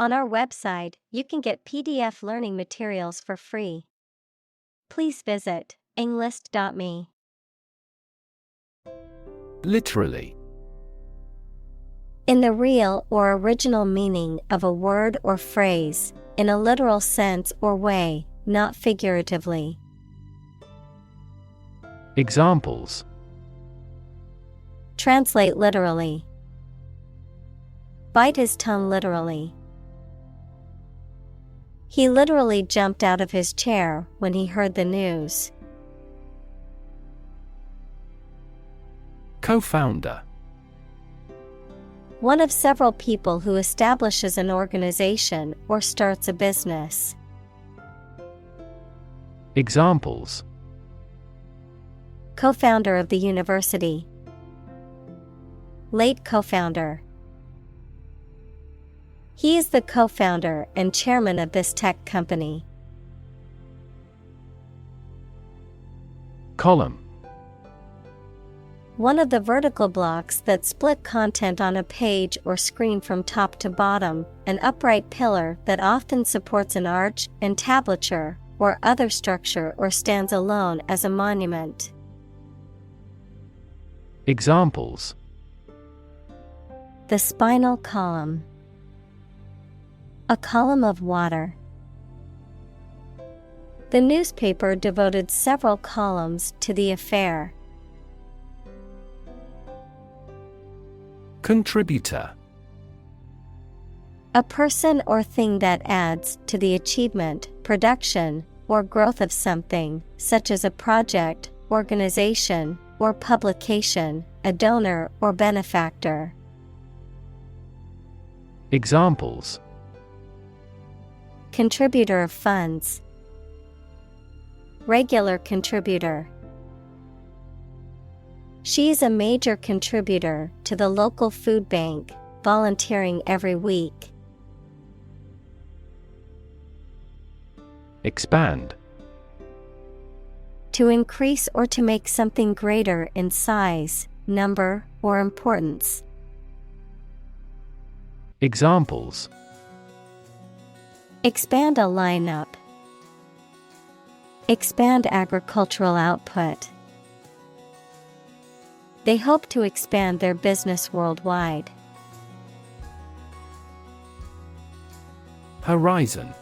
On our website, you can get PDF learning materials for free. Please visit englist.me. Literally. In the real or original meaning of a word or phrase, in a literal sense or way, not figuratively. Examples: Translate literally. Bite his tongue literally. He literally jumped out of his chair when he heard the news. Co-founder. One of several people who establishes an organization or starts a business. Examples: Co-founder of the university. Late co-founder. He is the co-founder and chairman of this tech company. Column. One of the vertical blocks that split content on a page or screen from top to bottom, an upright pillar that often supports an arch, entablature, or other structure or stands alone as a monument. Examples: The spinal column. A column of water. The newspaper devoted several columns to the affair. Contributor. A person or thing that adds to the achievement, production, or growth of something, such as a project, organization, or publication, a donor or benefactor. Examples: Contributor of funds. Regular contributor. She is a major contributor to the local food bank, volunteering every week. Expand. To increase or to make something greater in size, number, or importance. Examples: Expand a lineup. Expand agricultural output. They hope to expand their business worldwide. Horizon.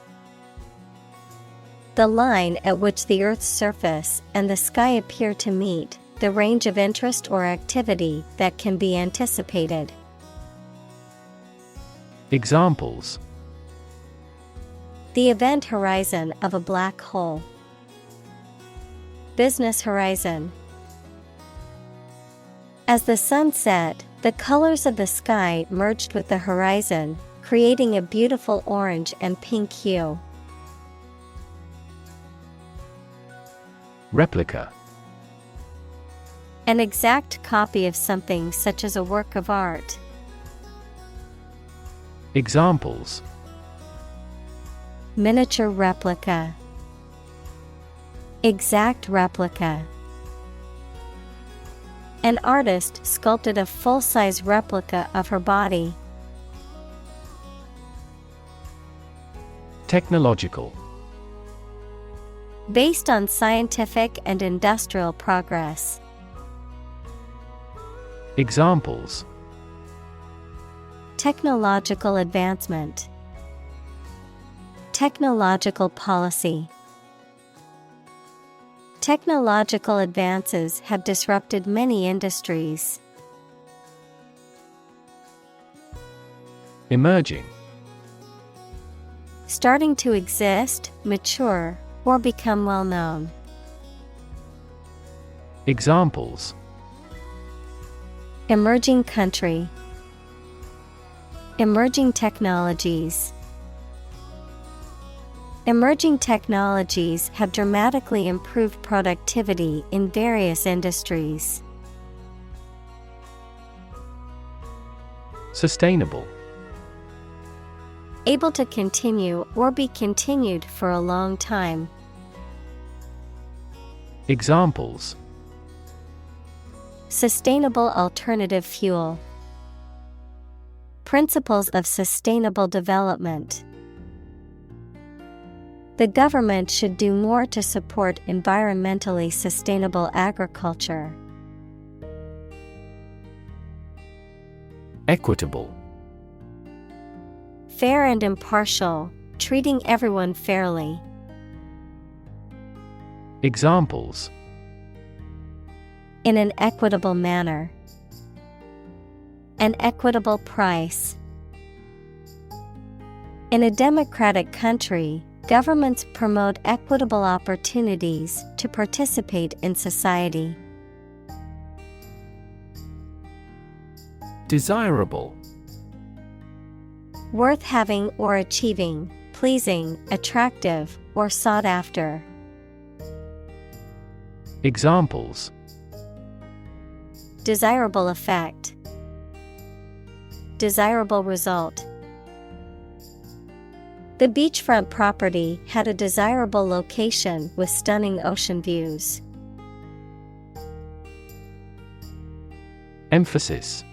The line at which the Earth's surface and the sky appear to meet, the range of interest or activity that can be anticipated. Examples: The event horizon of a black hole. Business horizon. As the sun set, the colors of the sky merged with the horizon, creating a beautiful orange and pink hue. Replica. An exact copy of something such as a work of art. Examples: Miniature replica. Exact replica. An artist sculpted a full-size replica of her body. Technological. Based on scientific and industrial progress. Examples: Technological advancement. Technological policy. Technological advances have disrupted many industries. Emerging. Starting to exist, mature, or become well known. Examples: Emerging country. Emerging technologies. Emerging technologies have dramatically improved productivity in various industries. Sustainable. Able to continue or be continued for a long time. Examples: Sustainable alternative fuel. Principles of sustainable development. The government should do more to support environmentally sustainable agriculture. Equitable. Fair and impartial, treating everyone fairly. Examples: in an equitable manner. An equitable price. In a democratic country, governments promote equitable opportunities to participate in society. Desirable. Worth having or achieving, pleasing, attractive, or sought after. Examples: desirable effect. Desirable result. The beachfront property had a desirable location with stunning ocean views. Emphasis.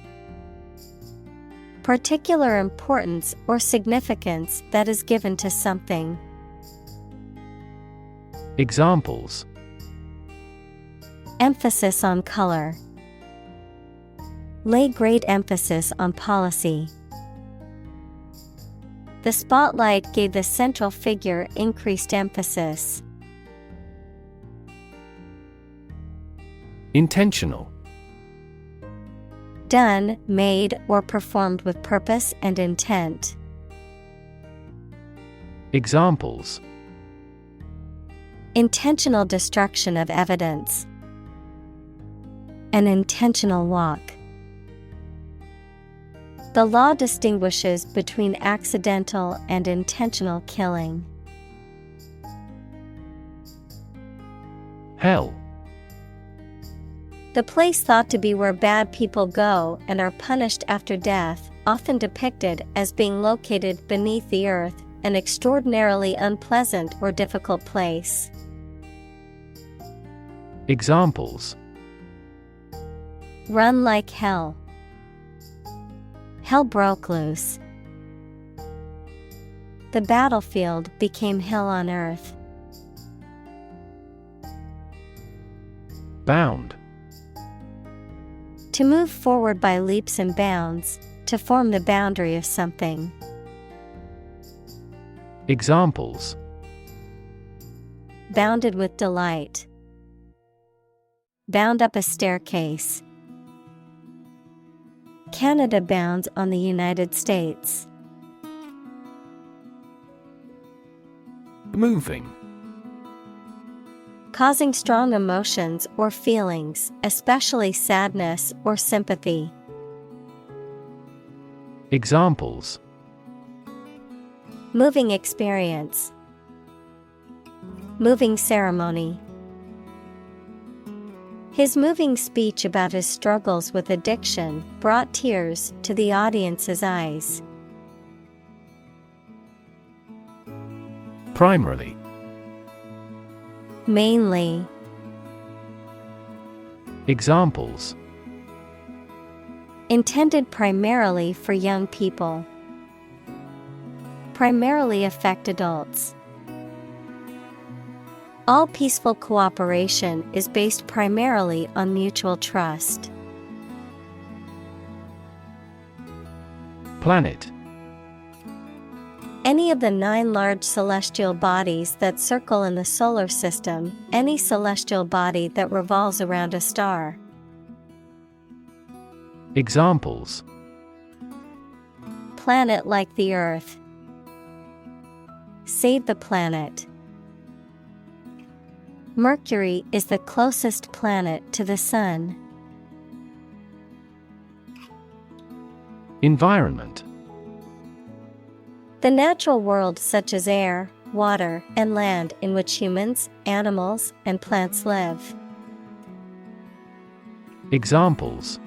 Particular importance or significance that is given to something. Examples: emphasis on color. Lay great emphasis on policy. The spotlight gave the central figure increased emphasis. Intentional. Done, made, or performed with purpose and intent. Examples: intentional destruction of evidence. An intentional walk. The law distinguishes between accidental and intentional killing. Hell. The place thought to be where bad people go and are punished after death, often depicted as being located beneath the earth, an extraordinarily unpleasant or difficult place. Examples: run like hell. Hell broke loose. The battlefield became hell on earth. Bound. To move forward by leaps and bounds, to form the boundary of something. Examples: bounded with delight. Bound up a staircase. Canada bounds on the United States. Moving. Causing strong emotions or feelings, especially sadness or sympathy. Examples: moving experience. Moving ceremony. His moving speech about his struggles with addiction brought tears to the audience's eyes. Primarily. Mainly. Examples: intended primarily for young people. Primarily affect adults. All peaceful cooperation is based primarily on mutual trust. Planet. Any of the 9 large celestial bodies that circle in the solar system, any celestial body that revolves around a star. Examples: planet like the Earth. Save the planet. Mercury is the closest planet to the Sun. Environment. The natural world such as air, water, and land in which humans, animals, and plants live. Examples: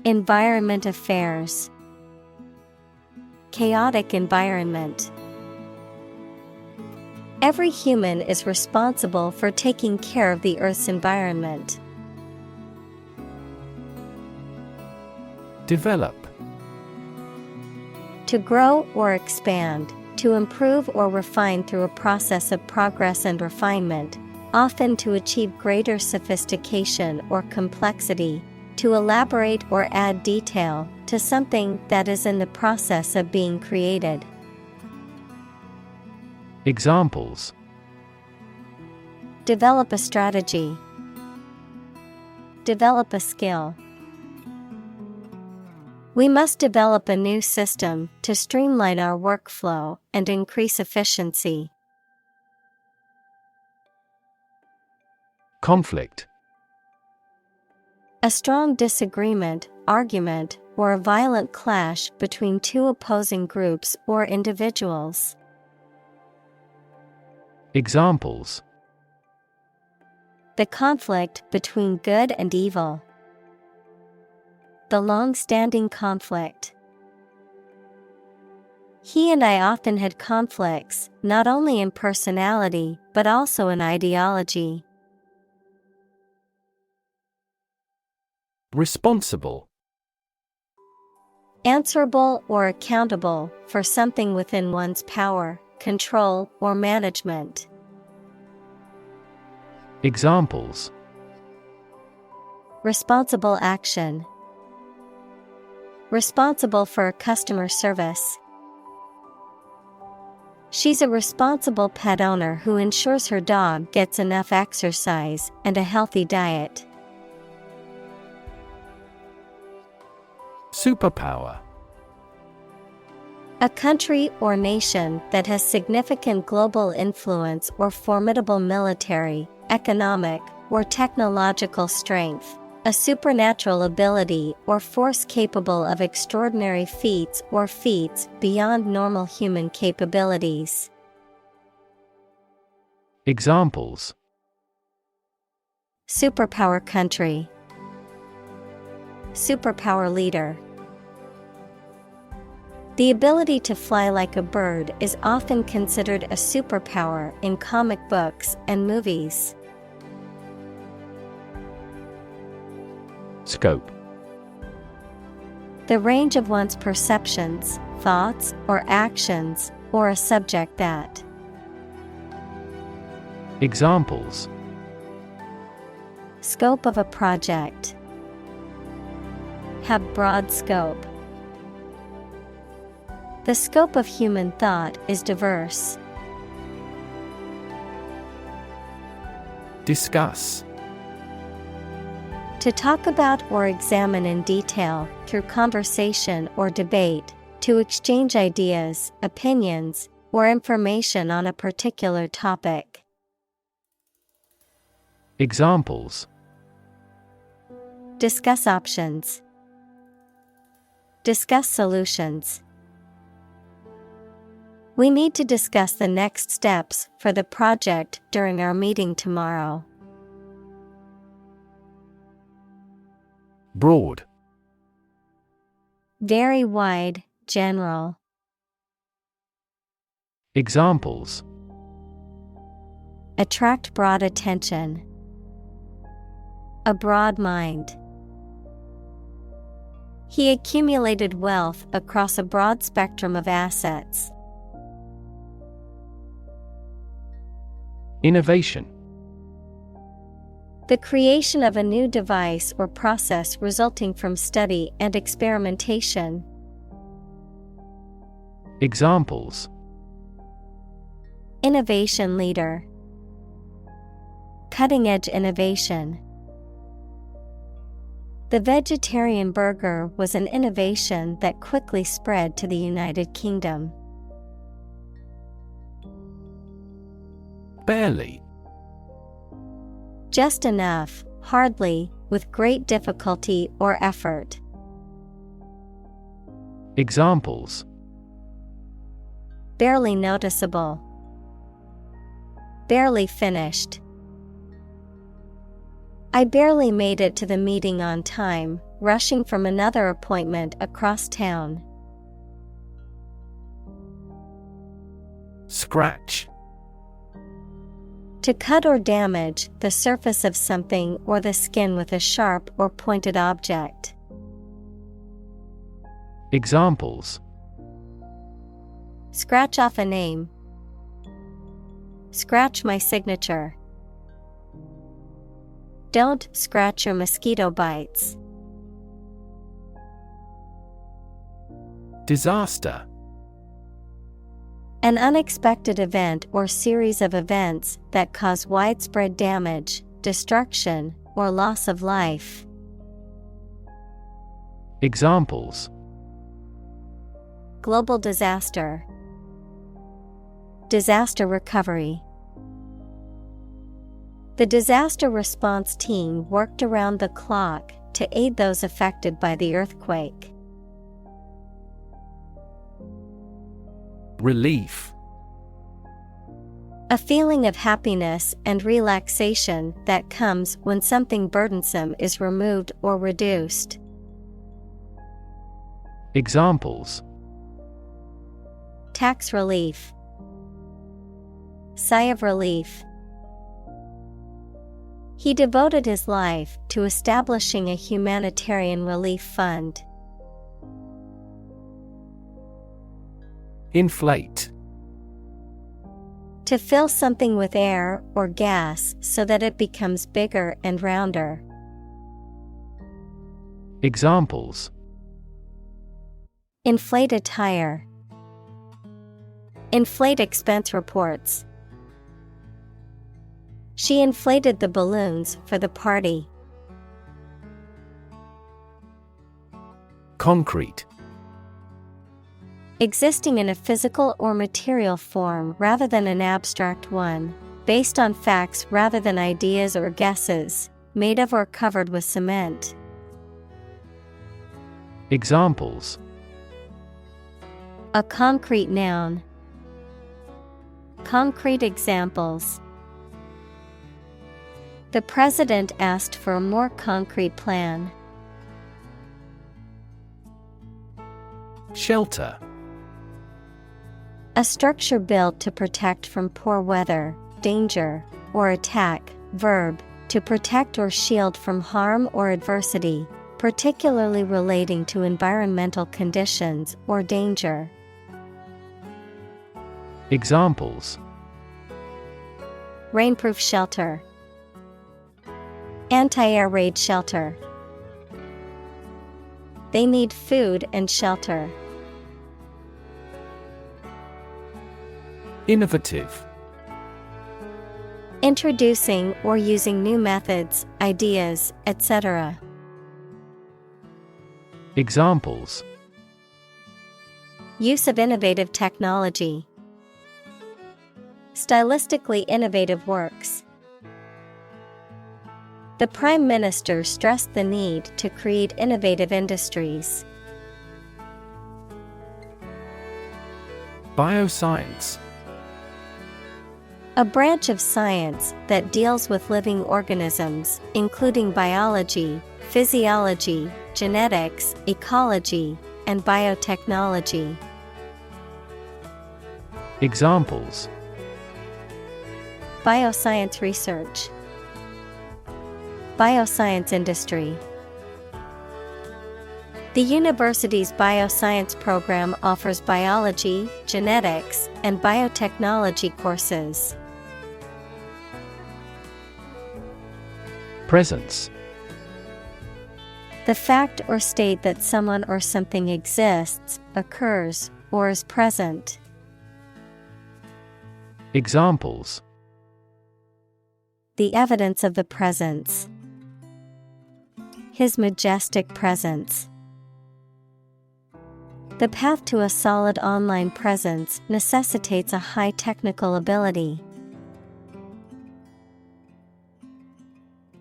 environment affairs. Chaotic environment. Every human is responsible for taking care of the Earth's environment. Develop. To grow or expand, to improve or refine through a process of progress and refinement, often to achieve greater sophistication or complexity, to elaborate or add detail to something that is in the process of being created. Examples: Develop a strategy. Develop a skill. We must develop a new system to streamline our workflow and increase efficiency. Conflict. A strong disagreement, argument, or a violent clash between two opposing groups or individuals. Examples: The conflict between good and evil. The long-standing conflict. He and I often had conflicts, not only in personality, but also in ideology. Responsible. Answerable or accountable for something within one's power, control, or management. Examples: Responsible action. Responsible for customer service. She's a responsible pet owner who ensures her dog gets enough exercise and a healthy diet. Superpower. A country or nation that has significant global influence or formidable military, economic, or technological strength. A supernatural ability or force capable of extraordinary feats or feats beyond normal human capabilities. Examples: Superpower country. Superpower leader. The ability to fly like a bird is often considered a superpower in comic books and movies. Scope. The range of one's perceptions, thoughts, or actions, or a subject that. Examples: Scope of a project. Have broad scope. The scope of human thought is diverse. Discuss. To talk about or examine in detail, through conversation or debate, to exchange ideas, opinions, or information on a particular topic. Examples: Discuss options. Discuss solutions. We need to discuss the next steps for the project during our meeting tomorrow. Broad. Very wide, general. Examples: Attract broad attention. A broad mind. He accumulated wealth across a broad spectrum of assets. Innovation. The creation of a new device or process resulting from study and experimentation. Examples: Innovation leader. Cutting-edge innovation. The vegetarian burger was an innovation that quickly spread to the United Kingdom. Barely. Just enough, hardly, with great difficulty or effort. Examples: Barely noticeable. Barely finished. I barely made it to the meeting on time, rushing from another appointment across town. Scratch. To cut or damage the surface of something or the skin with a sharp or pointed object. Examples: Scratch off a name. Scratch my signature. Don't scratch your mosquito bites. Disaster. An unexpected event or series of events that cause widespread damage, destruction, or loss of life. Examples: Global disaster. Disaster recovery. The disaster response team worked around the clock to aid those affected by the earthquake. Relief. A feeling of happiness and relaxation that comes when something burdensome is removed or reduced. Examples: Tax relief. Sigh of relief. He devoted his life to establishing a humanitarian relief fund. Inflate. To fill something with air or gas so that it becomes bigger and rounder. Examples: Inflate a tire. Inflate expense reports. She inflated the balloons for the party. Concrete. Existing in a physical or material form rather than an abstract one, based on facts rather than ideas or guesses, made of or covered with cement. Examples: A concrete noun. Concrete examples. The president asked for a more concrete plan. Shelter. A structure built to protect from poor weather, danger, or attack. Verb, to protect or shield from harm or adversity, particularly relating to environmental conditions or danger. Examples: Rainproof shelter. Anti-air raid shelter. They need food and shelter. Innovative. Introducing or using new methods, ideas, etc. Examples: Use of innovative technology. Stylistically innovative works. The Prime Minister stressed the need to create innovative industries. Bioscience. A branch of science that deals with living organisms, including biology, physiology, genetics, ecology, and biotechnology. Examples: Bioscience research. Bioscience industry. The university's bioscience program offers biology, genetics, and biotechnology courses. Presence. The fact or state that someone or something exists, occurs, or is present. Examples: The evidence of the presence. His majestic presence. The path to a solid online presence necessitates a high technical ability.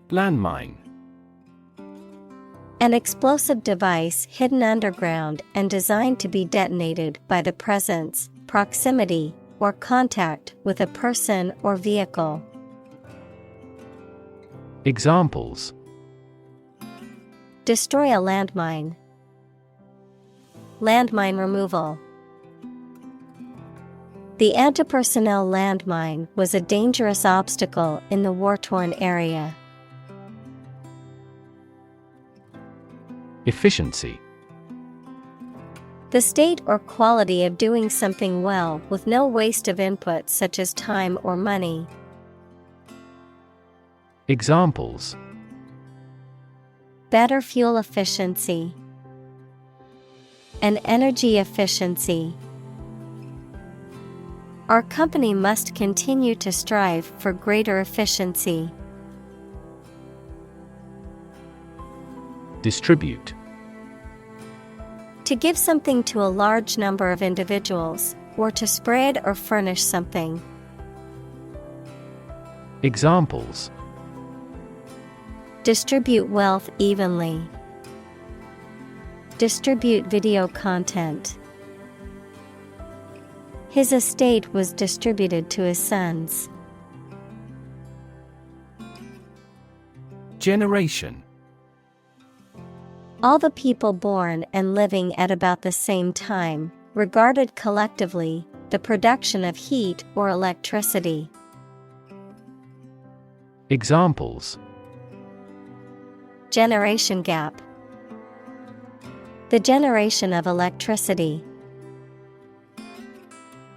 Landmine. An explosive device hidden underground and designed to be detonated by the presence, proximity, or contact with a person or vehicle. Examples: Destroy a landmine. Landmine removal. The anti-personnel landmine was a dangerous obstacle in the war-torn area. Efficiency. The state or quality of doing something well with no waste of input such as time or money. Examples: Better fuel efficiency. An energy efficiency. Our company must continue to strive for greater efficiency. Distribute. To give something to a large number of individuals, or to spread or furnish something. Examples: Distribute wealth evenly. Distribute video content. His estate was distributed to his sons. Generation. All the people born and living at about the same time, regarded collectively, the production of heat or electricity. Examples: Generation gap. The generation of electricity.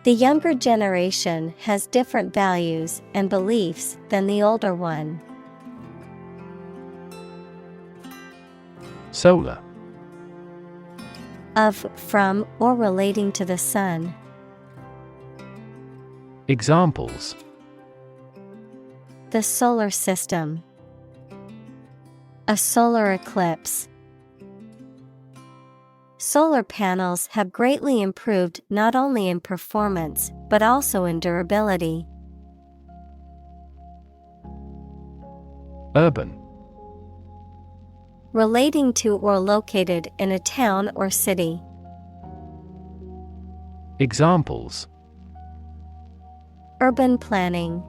The younger generation has different values and beliefs than the older one. Solar. Of, from, or relating to the sun. Examples: The solar system. A solar eclipse. Solar panels have greatly improved not only in performance, but also in durability. Urban. Relating to or located in a town or city. Examples: Urban planning.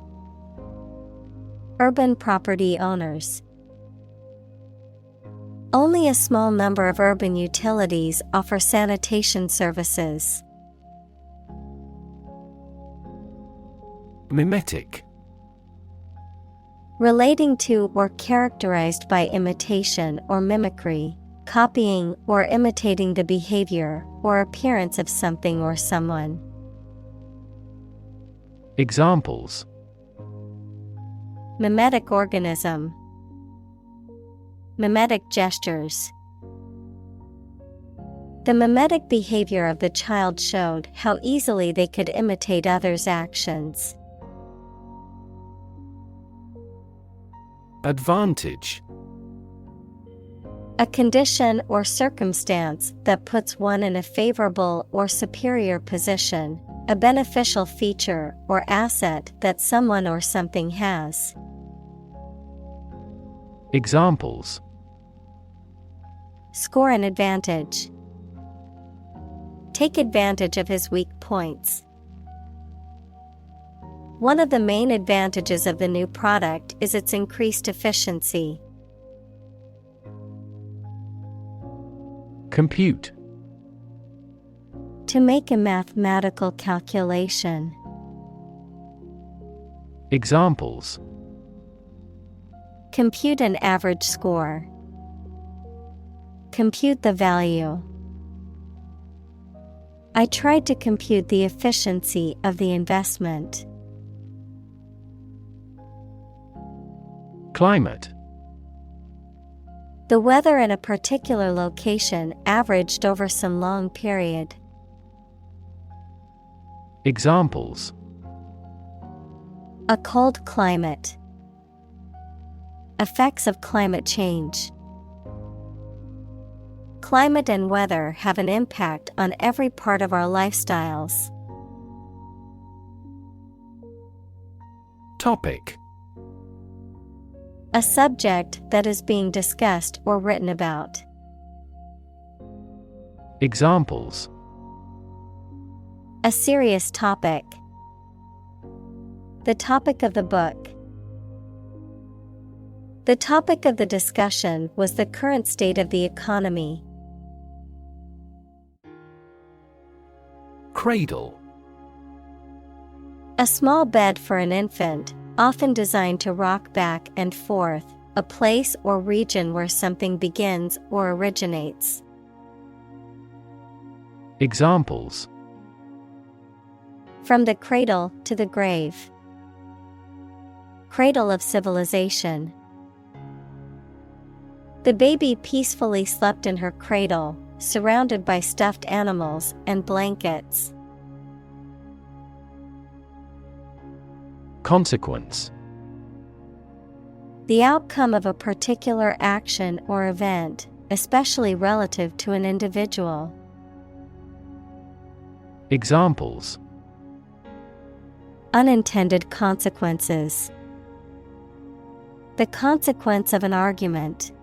Urban property owners. Only a small number of urban utilities offer sanitation services. Mimetic. Relating to or characterized by imitation or mimicry, copying or imitating the behavior or appearance of something or someone. Examples: Mimetic organism. Mimetic gestures. The mimetic behavior of the child showed how easily they could imitate others' actions. Advantage. A condition or circumstance that puts one in a favorable or superior position, a beneficial feature or asset that someone or something has. Examples: Score an advantage. Take advantage of his weak points. One of the main advantages of the new product is its increased efficiency. Compute. To make a mathematical calculation. Examples: Compute an average score. Compute the value. I tried to compute the efficiency of the investment. Climate. The weather in a particular location averaged over some long period. Examples: A cold climate. Effects of climate change. Climate and weather have an impact on every part of our lifestyles. Topic. A subject that is being discussed or written about. Examples: A serious topic. The topic of the book. The topic of the discussion was the current state of the economy. Cradle. A small bed for an infant, often designed to rock back and forth, a place or region where something begins or originates. Examples: From the cradle to the grave. Cradle of civilization. The baby peacefully slept in her cradle, surrounded by stuffed animals and blankets. Consequence: The outcome of a particular action or event, especially relative to an individual. Examples: Unintended consequences. The consequence of an argument.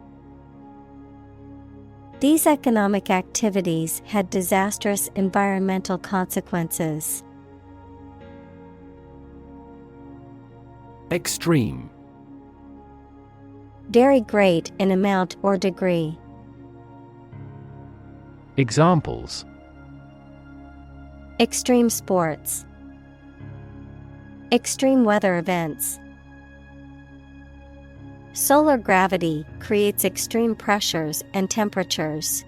These economic activities had disastrous environmental consequences. Extreme: Very great in amount or degree. Examples: Extreme sports. Extreme weather events. Solar gravity creates extreme pressures and temperatures.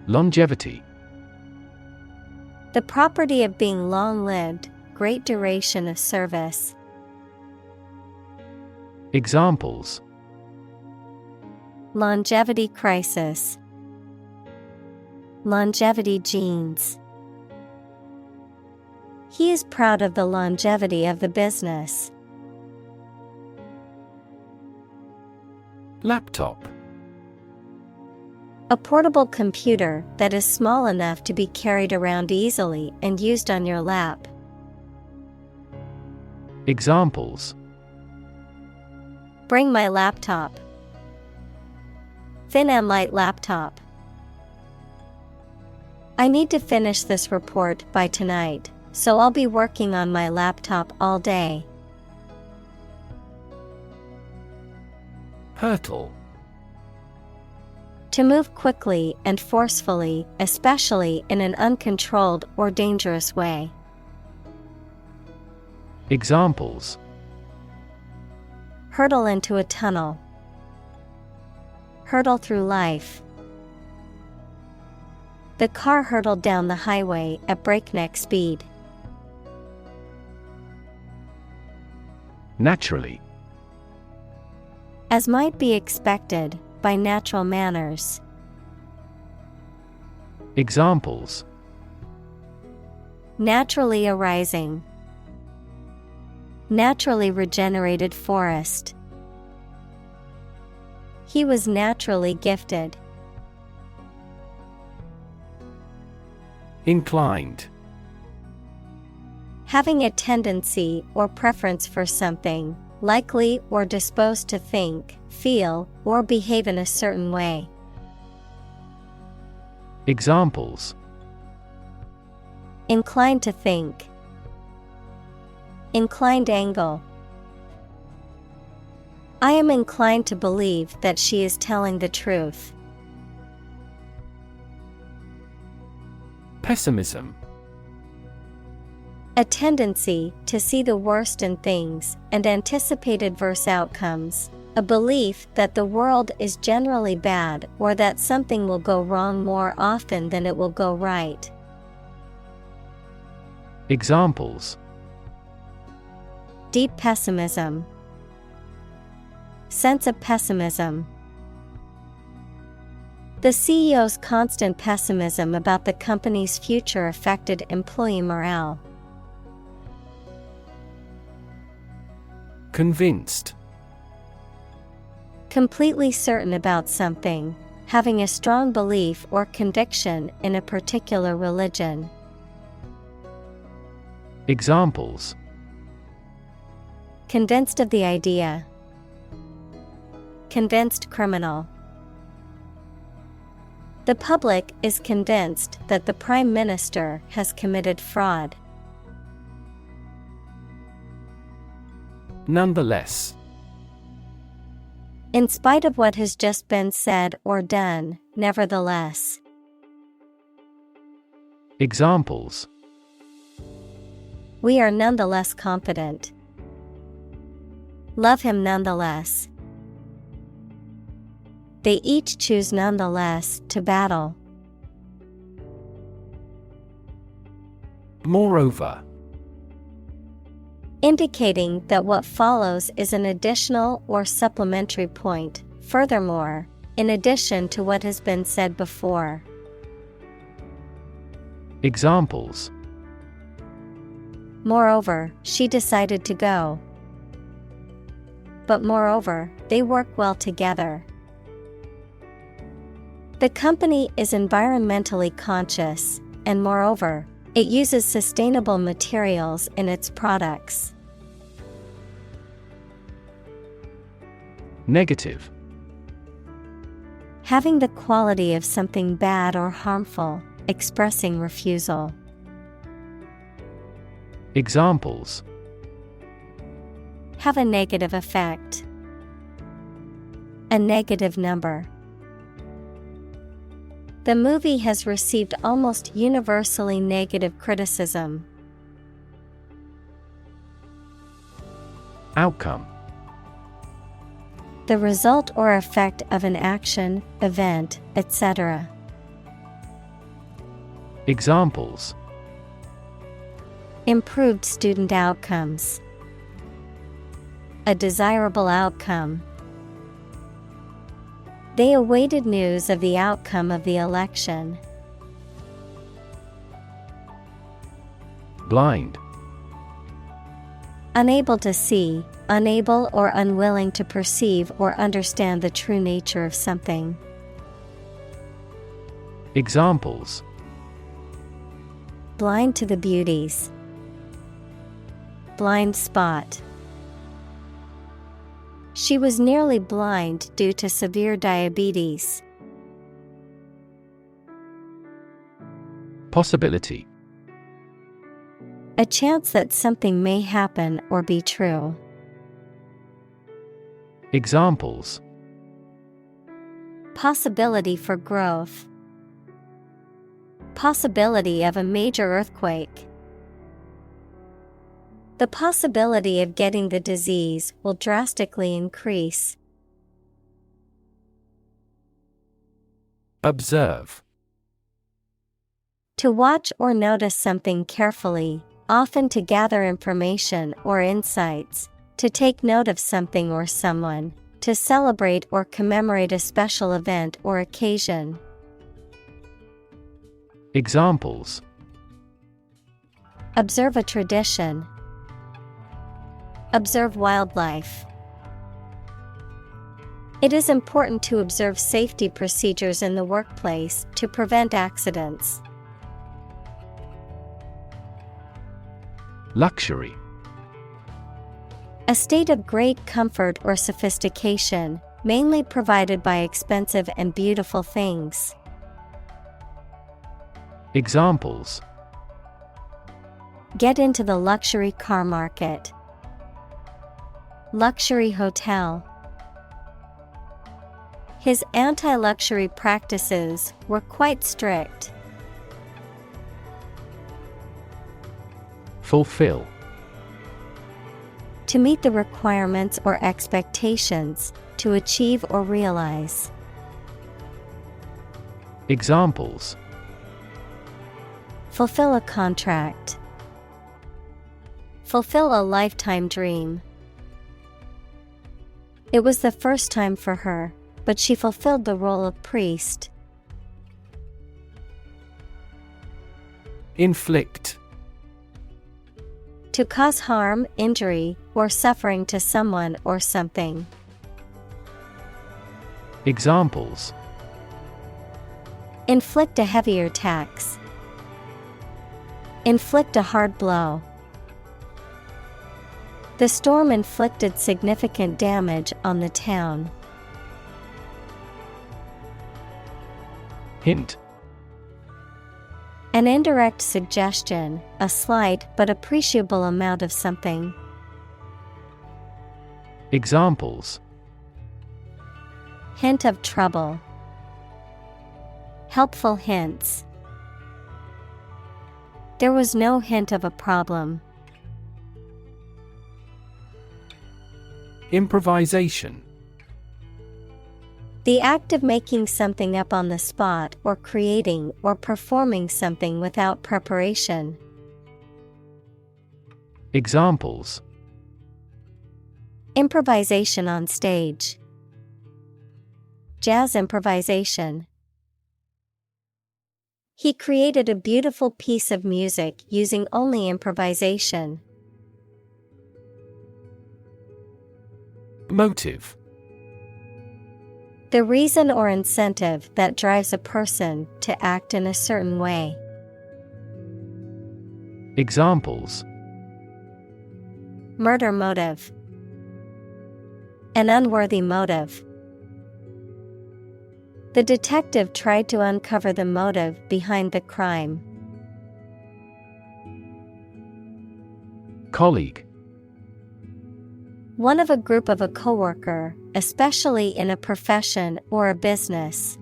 Longevity: The property of being long-lived, great duration of service. Examples: Longevity crisis. Longevity genes. He is proud of the longevity of the business. Laptop: A portable computer that is small enough to be carried around easily and used on your lap. Examples: Bring my laptop. Thin and light laptop. I need to finish this report by tonight, so I'll be working on my laptop all day. Hurtle: To move quickly and forcefully, especially in an uncontrolled or dangerous way. Examples: Hurtle into a tunnel. Hurtle through life. The car hurtled down the highway at breakneck speed. Naturally: As might be expected, by natural manners. Examples: Naturally arising. Naturally regenerated forest. He was naturally gifted. Inclined: Having a tendency or preference for something, likely or disposed to think, feel, or behave in a certain way. Examples: Inclined to think. Inclined angle. I am inclined to believe that she is telling the truth. Pessimism: A tendency to see the worst in things and anticipate adverse outcomes. A belief that the world is generally bad or that something will go wrong more often than it will go right. Examples: Deep pessimism. Sense of pessimism. The CEO's constant pessimism about the company's future affected employee morale. Convinced: Completely certain about something, having a strong belief or conviction in a particular religion. Examples: Convinced of the idea. Convinced criminal. The public is convinced that the Prime Minister has committed fraud. Nonetheless: In spite of what has just been said or done, nevertheless. Examples: We are nonetheless confident. Love him nonetheless. They each choose nonetheless to battle. Moreover. Indicating that what follows is an additional or supplementary point. Furthermore, in addition to what has been said before. Examples. Moreover, she decided to go. But moreover, they work well together. The company is environmentally conscious, and moreover, it uses sustainable materials in its products. Negative. Having the quality of something bad or harmful, expressing refusal. Examples. Have a negative effect. A negative number. The movie has received almost universally negative criticism. Outcome. The result or effect of an action, event, etc. Examples. Improved student outcomes. A desirable outcome. They awaited news of the outcome of the election. Blind. Unable to see, unable or unwilling to perceive or understand the true nature of something. Examples. Blind to the beauties. Blind spot. She was nearly blind due to severe diabetes. Possibility. A chance that something may happen or be true. Examples. Possibility for growth. Possibility of a major earthquake. The possibility of getting the disease will drastically increase. Observe. To watch or notice something carefully, often to gather information or insights, to take note of something or someone, to celebrate or commemorate a special event or occasion. Examples. Observe a tradition. Observe wildlife. It is important to observe safety procedures in the workplace to prevent accidents. Luxury. A state of great comfort or sophistication, mainly provided by expensive and beautiful things. Examples. Get into the luxury car market. Luxury hotel. His anti-luxury practices were quite strict. Fulfill. To meet the requirements or expectations, to achieve or realize. Examples. Fulfill a contract. Fulfill a lifetime dream. It was the first time for her, but she fulfilled the role of priest. Inflict. To cause harm, injury, or suffering to someone or something. Examples. Inflict a heavier tax. Inflict a hard blow. The storm inflicted significant damage on the town. Hint. An indirect suggestion, a slight but appreciable amount of something. Examples. Hint of trouble. Helpful hints. There was no hint of a problem. Improvisation. The act of making something up on the spot or creating or performing something without preparation. Examples: Improvisation on stage. Jazz improvisation. He created a beautiful piece of music using only improvisation. Motive: The reason or incentive that drives a person to act in a certain way. Examples: Murder motive. An unworthy motive. The detective tried to uncover the motive behind the crime. Colleague: One of a group of a coworker, especially in a profession or a business.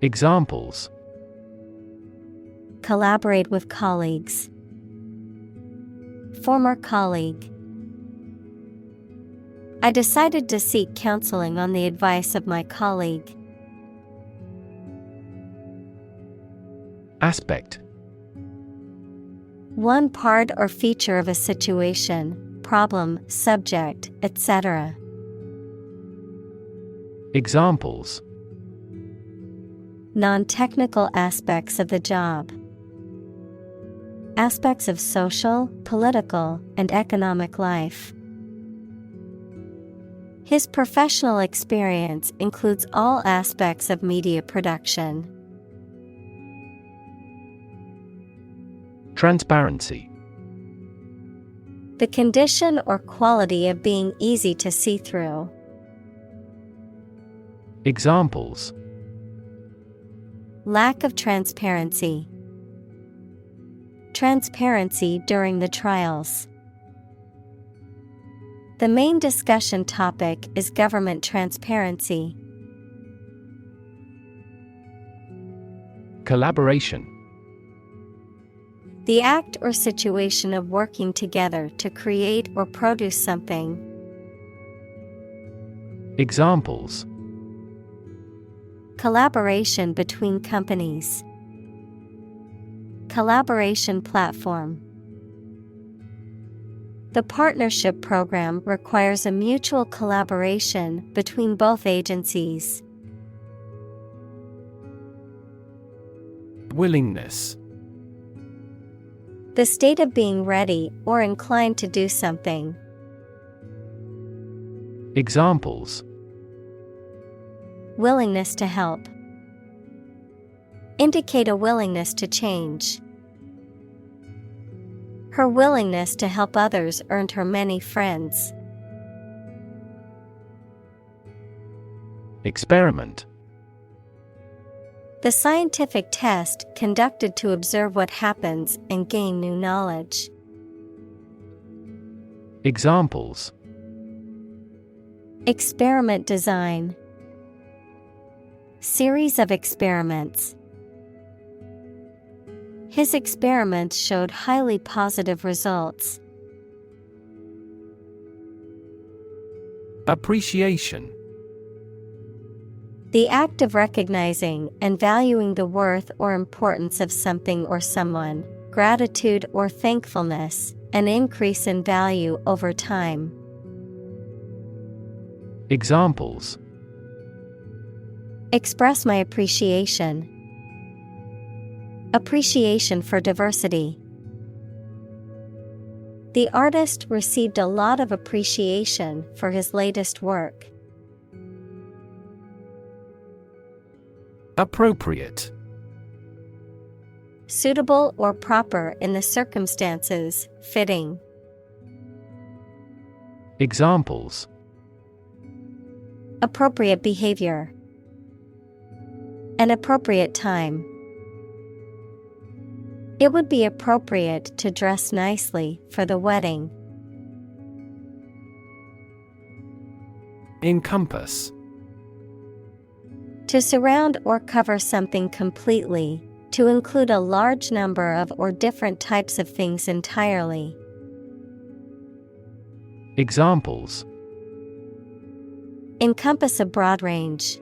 Examples: Collaborate with colleagues. Former colleague. I decided to seek counseling on the advice of my colleague. Aspect: One part or feature of a situation, problem, subject, etc. Examples: Non-technical aspects of the job. Aspects of social, political, and economic life. His professional experience includes all aspects of media production. Transparency: The condition or quality of being easy to see through. Examples: Lack of transparency. Transparency during the trials. The main discussion topic is government transparency. Collaboration: The act or situation of working together to create or produce something. Examples: Collaboration between companies. Collaboration platform. The partnership program requires a mutual collaboration between both agencies. Willingness: The state of being ready or inclined to do something. Examples: Willingness to help. Indicate a willingness to change. Her willingness to help others earned her many friends. Experiment: The scientific test conducted to observe what happens and gain new knowledge. Examples: Experiment design. Series of experiments. His experiments showed highly positive results. Appreciation: The act of recognizing and valuing the worth or importance of something or someone, gratitude or thankfulness, an increase in value over time. Examples: Express my appreciation. Appreciation for diversity. The artist received a lot of appreciation for his latest work. Appropriate: Suitable or proper in the circumstances, fitting. Examples: Appropriate behavior. An appropriate time. It would be appropriate to dress nicely for the wedding. Encompass: To surround or cover something completely, to include a large number of or different types of things entirely. Examples: Encompass a broad range.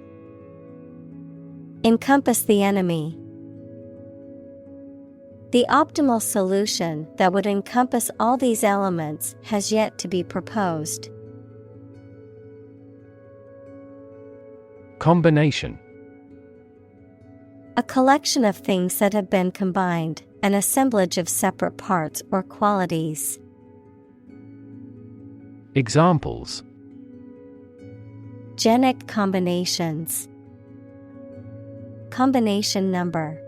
Encompass the enemy. The optimal solution that would encompass all these elements has yet to be proposed. Combination. A collection of things that have been combined, an assemblage of separate parts or qualities. Examples: Genic combinations. Combination number.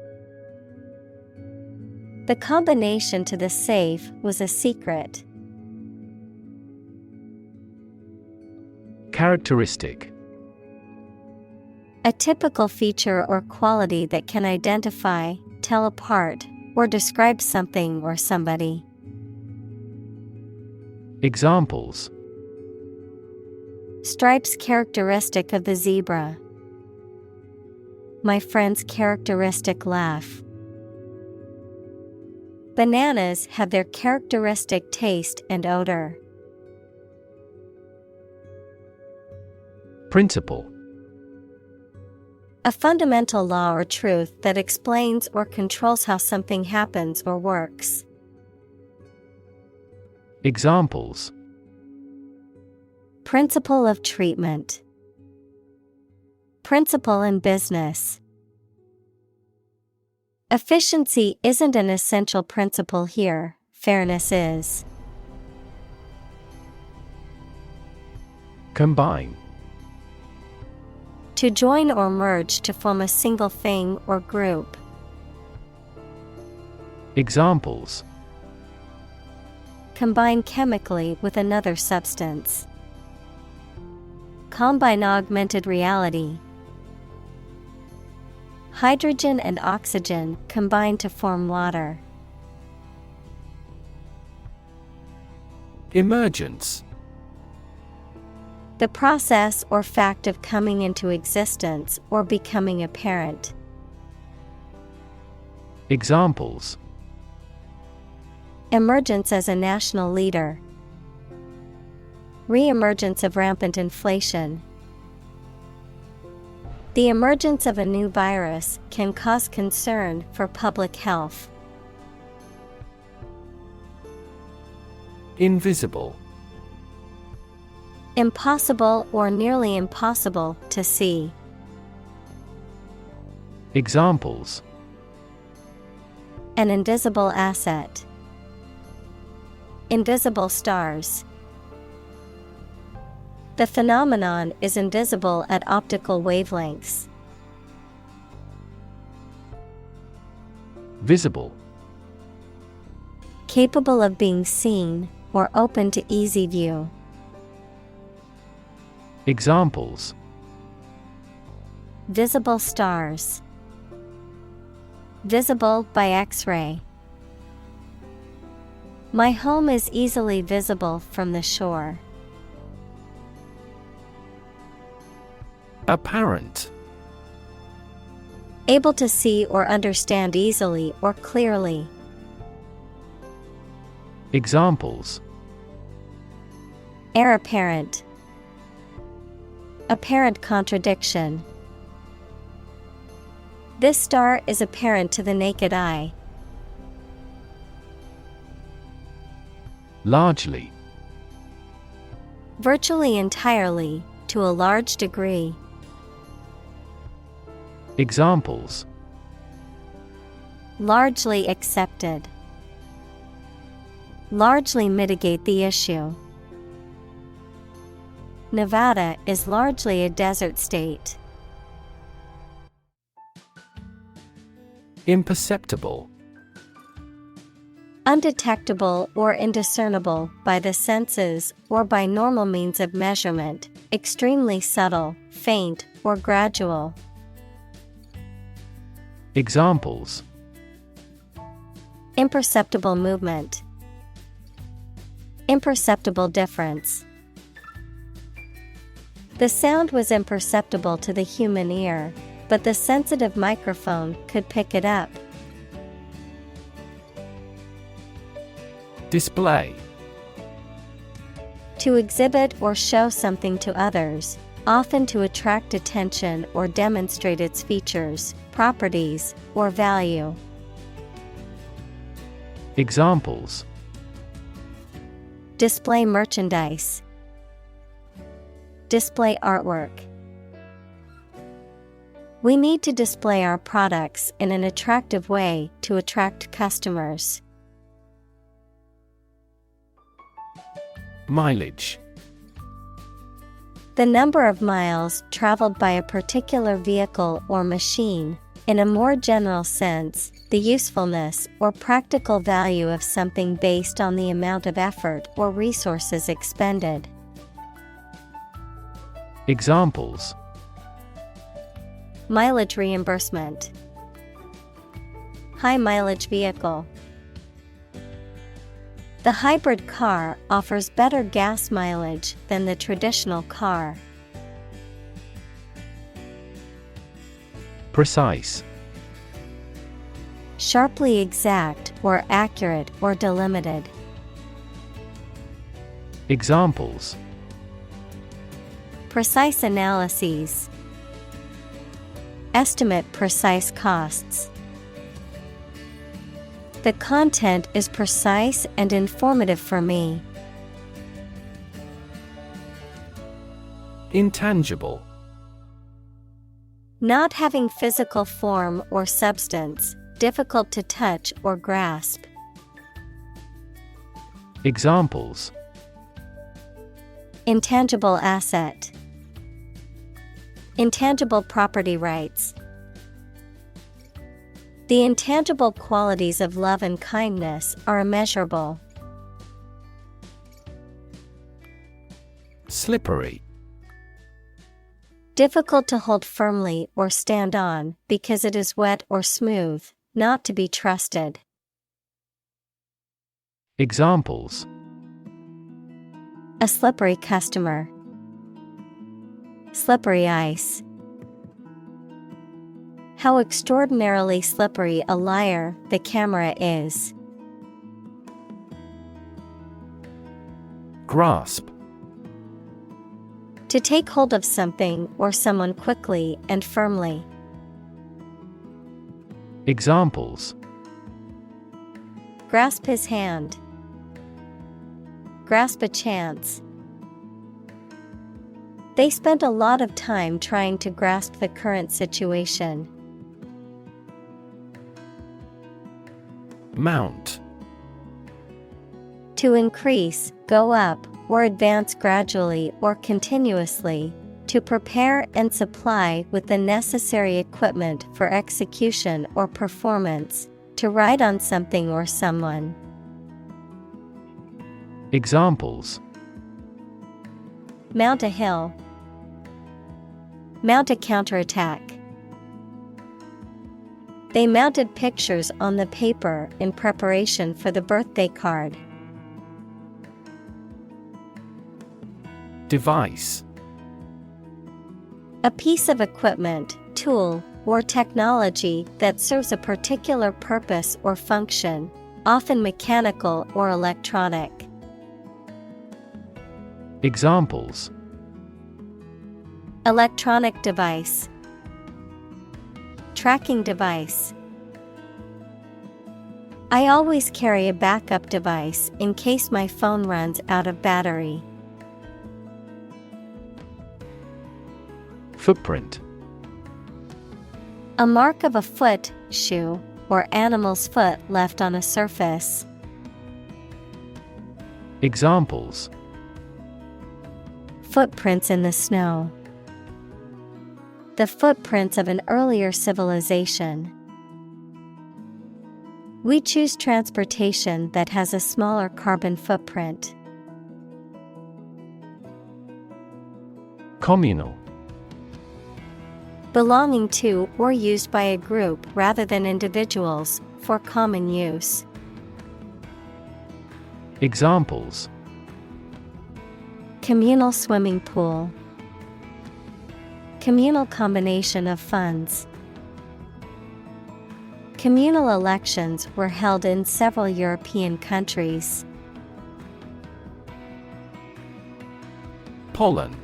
The combination to the safe was a secret. Characteristic. A typical feature or quality that can identify, tell apart, or describe something or somebody. Examples: Stripes characteristic of the zebra. My friend's characteristic laugh. Bananas have their characteristic taste and odor. Principle. A fundamental law or truth that explains or controls how something happens or works. Examples: Principle of treatment. Principle in business. Efficiency isn't an essential principle here, fairness is. Combine. To join or merge to form a single thing or group. Examples: Combine chemically with another substance. Combine augmented reality. Hydrogen and oxygen combine to form water. Emergence. The process or fact of coming into existence or becoming apparent. Examples: Emergence as a national leader. Re-emergence of rampant inflation. The emergence of a new virus can cause concern for public health. Invisible. Impossible or nearly impossible to see. Examples: An invisible asset. Invisible stars. The phenomenon is invisible at optical wavelengths. Visible. Capable of being seen or open to easy view. Examples: Visible stars. Visible by X-ray. My home is easily visible from the shore. Apparent. Able to see or understand easily or clearly. Examples: Heir apparent. Apparent contradiction. This star is apparent to the naked eye. Largely. Virtually entirely, to a large degree. Examples: Largely accepted. Largely mitigate the issue. Nevada is largely a desert state. Imperceptible. Undetectable or indiscernible by the senses or by normal means of measurement, extremely subtle, faint, or gradual. Examples: Imperceptible movement. Imperceptible difference. The sound was imperceptible to the human ear, but the sensitive microphone could pick it up. Display. To exhibit or show something to others, often to attract attention or demonstrate its features, properties, or value. Examples: Display merchandise. Display artwork. We need to display our products in an attractive way to attract customers. Mileage. The number of miles traveled by a particular vehicle or machine. In a more general sense, the usefulness or practical value of something based on the amount of effort or resources expended. Examples: Mileage reimbursement. High mileage vehicle. The hybrid car offers better gas mileage than the traditional car. Precise. Sharply exact or accurate or delimited. Examples: Precise analyses. Estimate precise costs. The content is precise and informative for me. Intangible. Not having physical form or substance, difficult to touch or grasp. Examples: Intangible asset. Intangible property rights. The intangible qualities of love and kindness are immeasurable. Slippery. Difficult to hold firmly or stand on because it is wet or smooth, not to be trusted. Examples: A slippery customer. Slippery ice. How extraordinarily slippery a liar the camera is. Grasp. To take hold of something or someone quickly and firmly. Examples: Grasp his hand. Grasp a chance. They spent a lot of time trying to grasp the current situation. Mount. To increase, go up, or advance gradually or continuously, to prepare and supply with the necessary equipment for execution or performance, to ride on something or someone. Examples: Mount a hill. Mount a counterattack. They mounted pictures on the paper in preparation for the birthday card. Device. A piece of equipment, tool, or technology that serves a particular purpose or function, often mechanical or electronic. Examples: Electronic device. Tracking device. I always carry a backup device in case my phone runs out of battery. Footprint. A mark of a foot, shoe, or animal's foot left on a surface. Examples: Footprints in the snow. The footprints of an earlier civilization. We choose transportation that has a smaller carbon footprint. Communal. Belonging to or used by a group rather than individuals, for common use. Examples: Communal swimming pool. Communal combination of funds. Communal elections were held in several European countries. Pollen.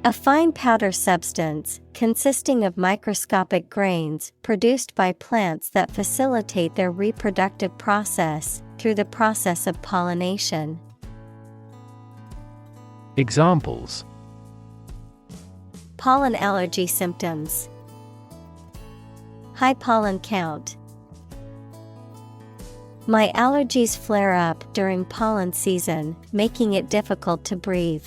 A fine powder substance consisting of microscopic grains produced by plants that facilitate their reproductive process through the process of pollination. Examples: pollen allergy symptoms, high pollen count. My allergies flare up during pollen season, making it difficult to breathe.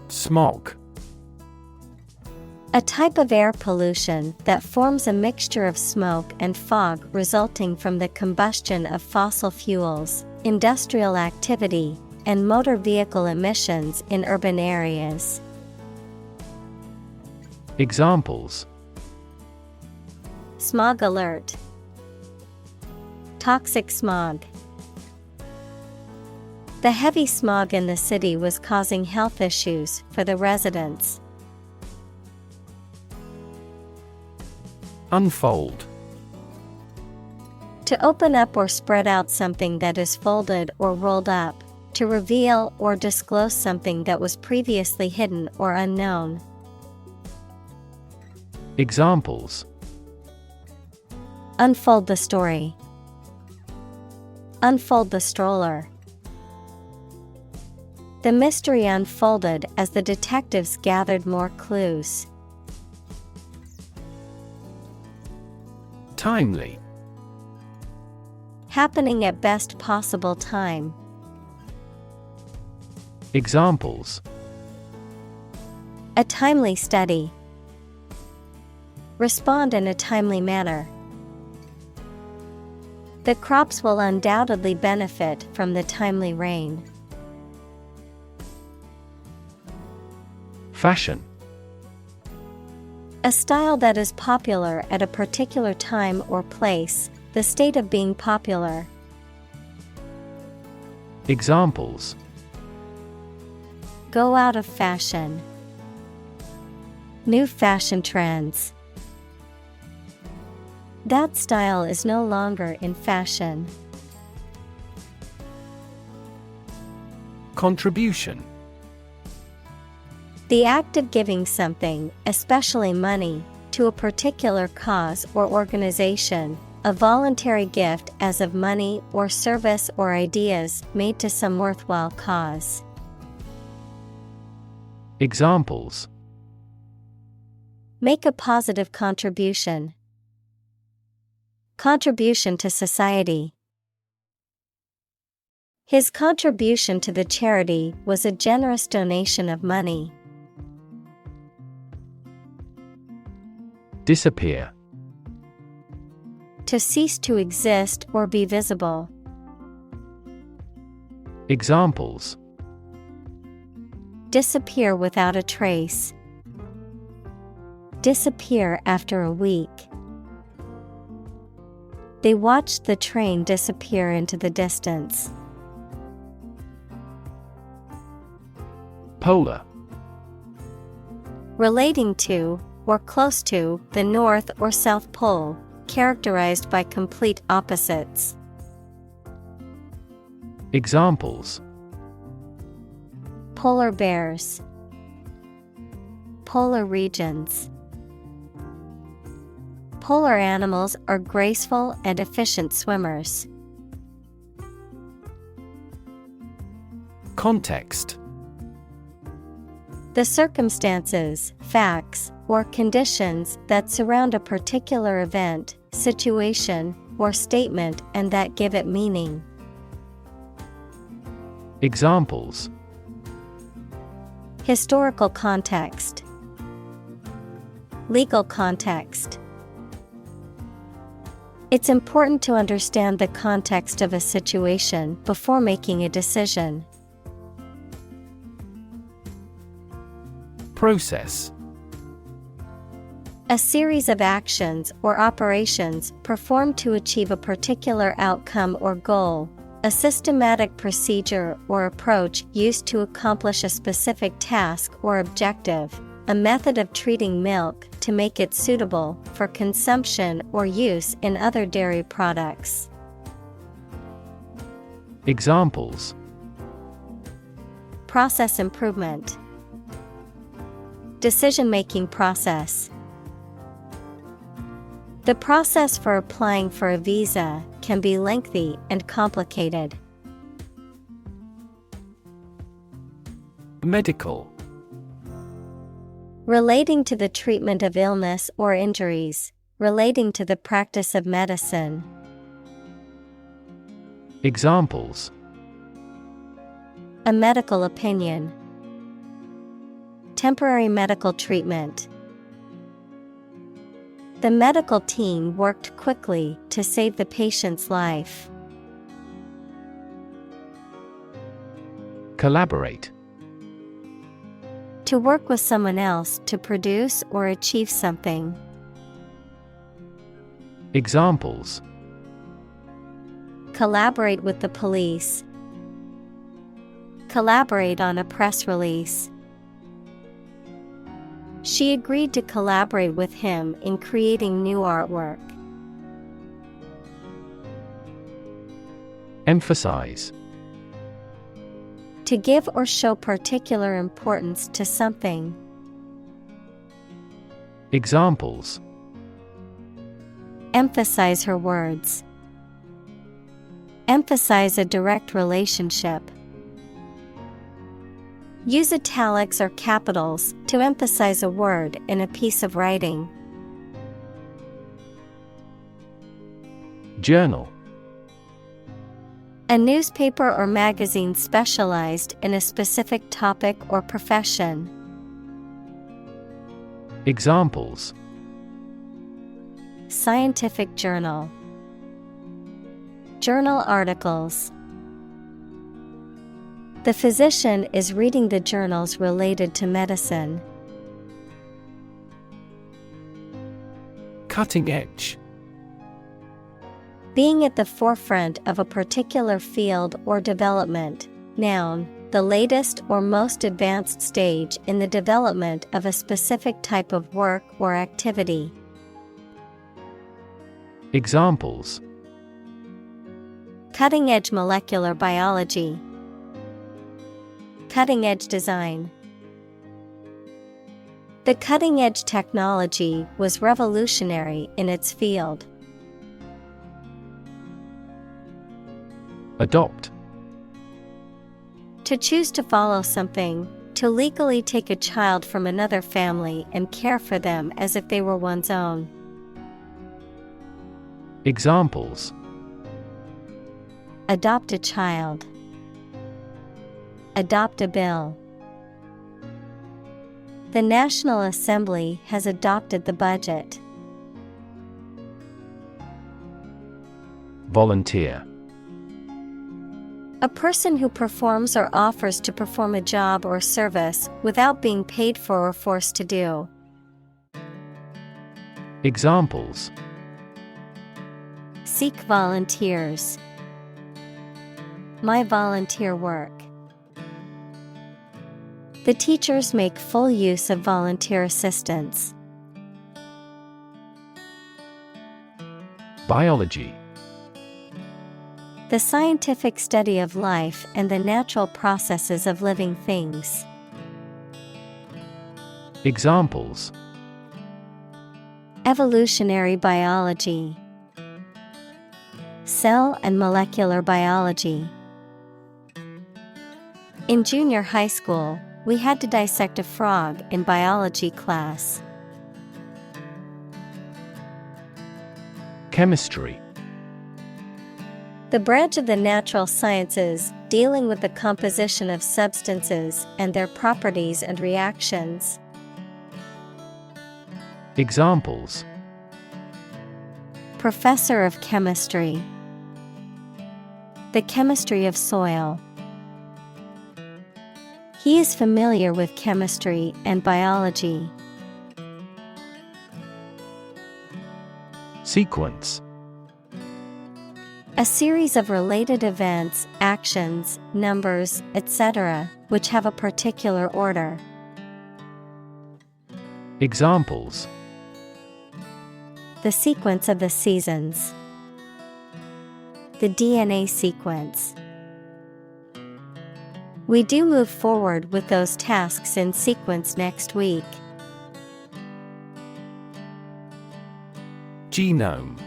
Smog. A type of air pollution that forms a mixture of smoke and fog resulting from the combustion of fossil fuels, industrial activity, and motor vehicle emissions in urban areas. Examples: smog alert, toxic smog. The heavy smog in the city was causing health issues for the residents. Unfold. To open up or spread out something that is folded or rolled up, to reveal or disclose something that was previously hidden or unknown. Examples: unfold the story, unfold the stroller. The mystery unfolded as the detectives gathered more clues. Timely. Happening at best possible time. Examples: a timely study, respond in a timely manner. The crops will undoubtedly benefit from the timely rain. Fashion. A style that is popular at a particular time or place, the state of being popular. Examples: go out of fashion, new fashion trends. That style is no longer in fashion. Contribution. The act of giving something, especially money, to a particular cause or organization, a voluntary gift as of money or service or ideas made to some worthwhile cause. Examples: make a positive contribution, contribution to society. His contribution to the charity was a generous donation of money. Disappear. To cease to exist or be visible. Examples: disappear without a trace, disappear after a week. They watched the train disappear into the distance. Polar. Relating to, or close to, the North or South Pole, characterized by complete opposites. Examples: polar bears, polar regions. Polar animals are graceful and efficient swimmers. Context. The circumstances, facts, or conditions that surround a particular event, situation, or statement and that give it meaning. Examples: historical context, legal context. It's important to understand the context of a situation before making a decision. Process. A series of actions or operations performed to achieve a particular outcome or goal, a systematic procedure or approach used to accomplish a specific task or objective, a method of treating milk to make it suitable for consumption or use in other dairy products. Examples: process improvement. Decision-making process. The process for applying for a visa can be lengthy and complicated. Medical. Relating to the treatment of illness or injuries, relating to the practice of medicine. Examples: A medical opinion. Temporary medical treatment. The medical team worked quickly to save the patient's life. Collaborate. To work with someone else to produce or achieve something. Examples: Collaborate with the police. Collaborate on a press release. She agreed to collaborate with him in creating new artwork. Emphasize. To give or show particular importance to something. Examples: Emphasize her words. Emphasize a direct relationship. Use italics or capitals to emphasize a word in a piece of writing. Journal. A newspaper or magazine specialized in a specific topic or profession. Examples: Scientific journal. Journal articles. The physician is reading the journals related to medicine. Cutting edge. Being at the forefront of a particular field or development. Noun, the latest or most advanced stage in the development of a specific type of work or activity. Examples: Cutting-edge molecular biology. Cutting-edge design. The cutting-edge technology was revolutionary in its field. Adopt. To choose to follow something, to legally take a child from another family and care for them as if they were one's own. Examples: Adopt a child. Adopt a bill. The National Assembly has adopted the budget. Volunteer. A person who performs or offers to perform a job or service without being paid for or forced to do. Examples: Seek volunteers. My volunteer work. The teachers make full use of volunteer assistance. Biology. The scientific study of life and the natural processes of living things. Examples: Evolutionary biology. Cell and molecular biology. In junior high school, we had to dissect a frog in biology class. Chemistry. The branch of the natural sciences dealing with the composition of substances and their properties and reactions. Examples: Professor of chemistry. The chemistry of soil. He is familiar with chemistry and biology. Sequence. A series of related events, actions, numbers, etc., which have a particular order. Examples: The sequence of the seasons. The DNA sequence. We do move forward with those tasks in sequence next week. Genome.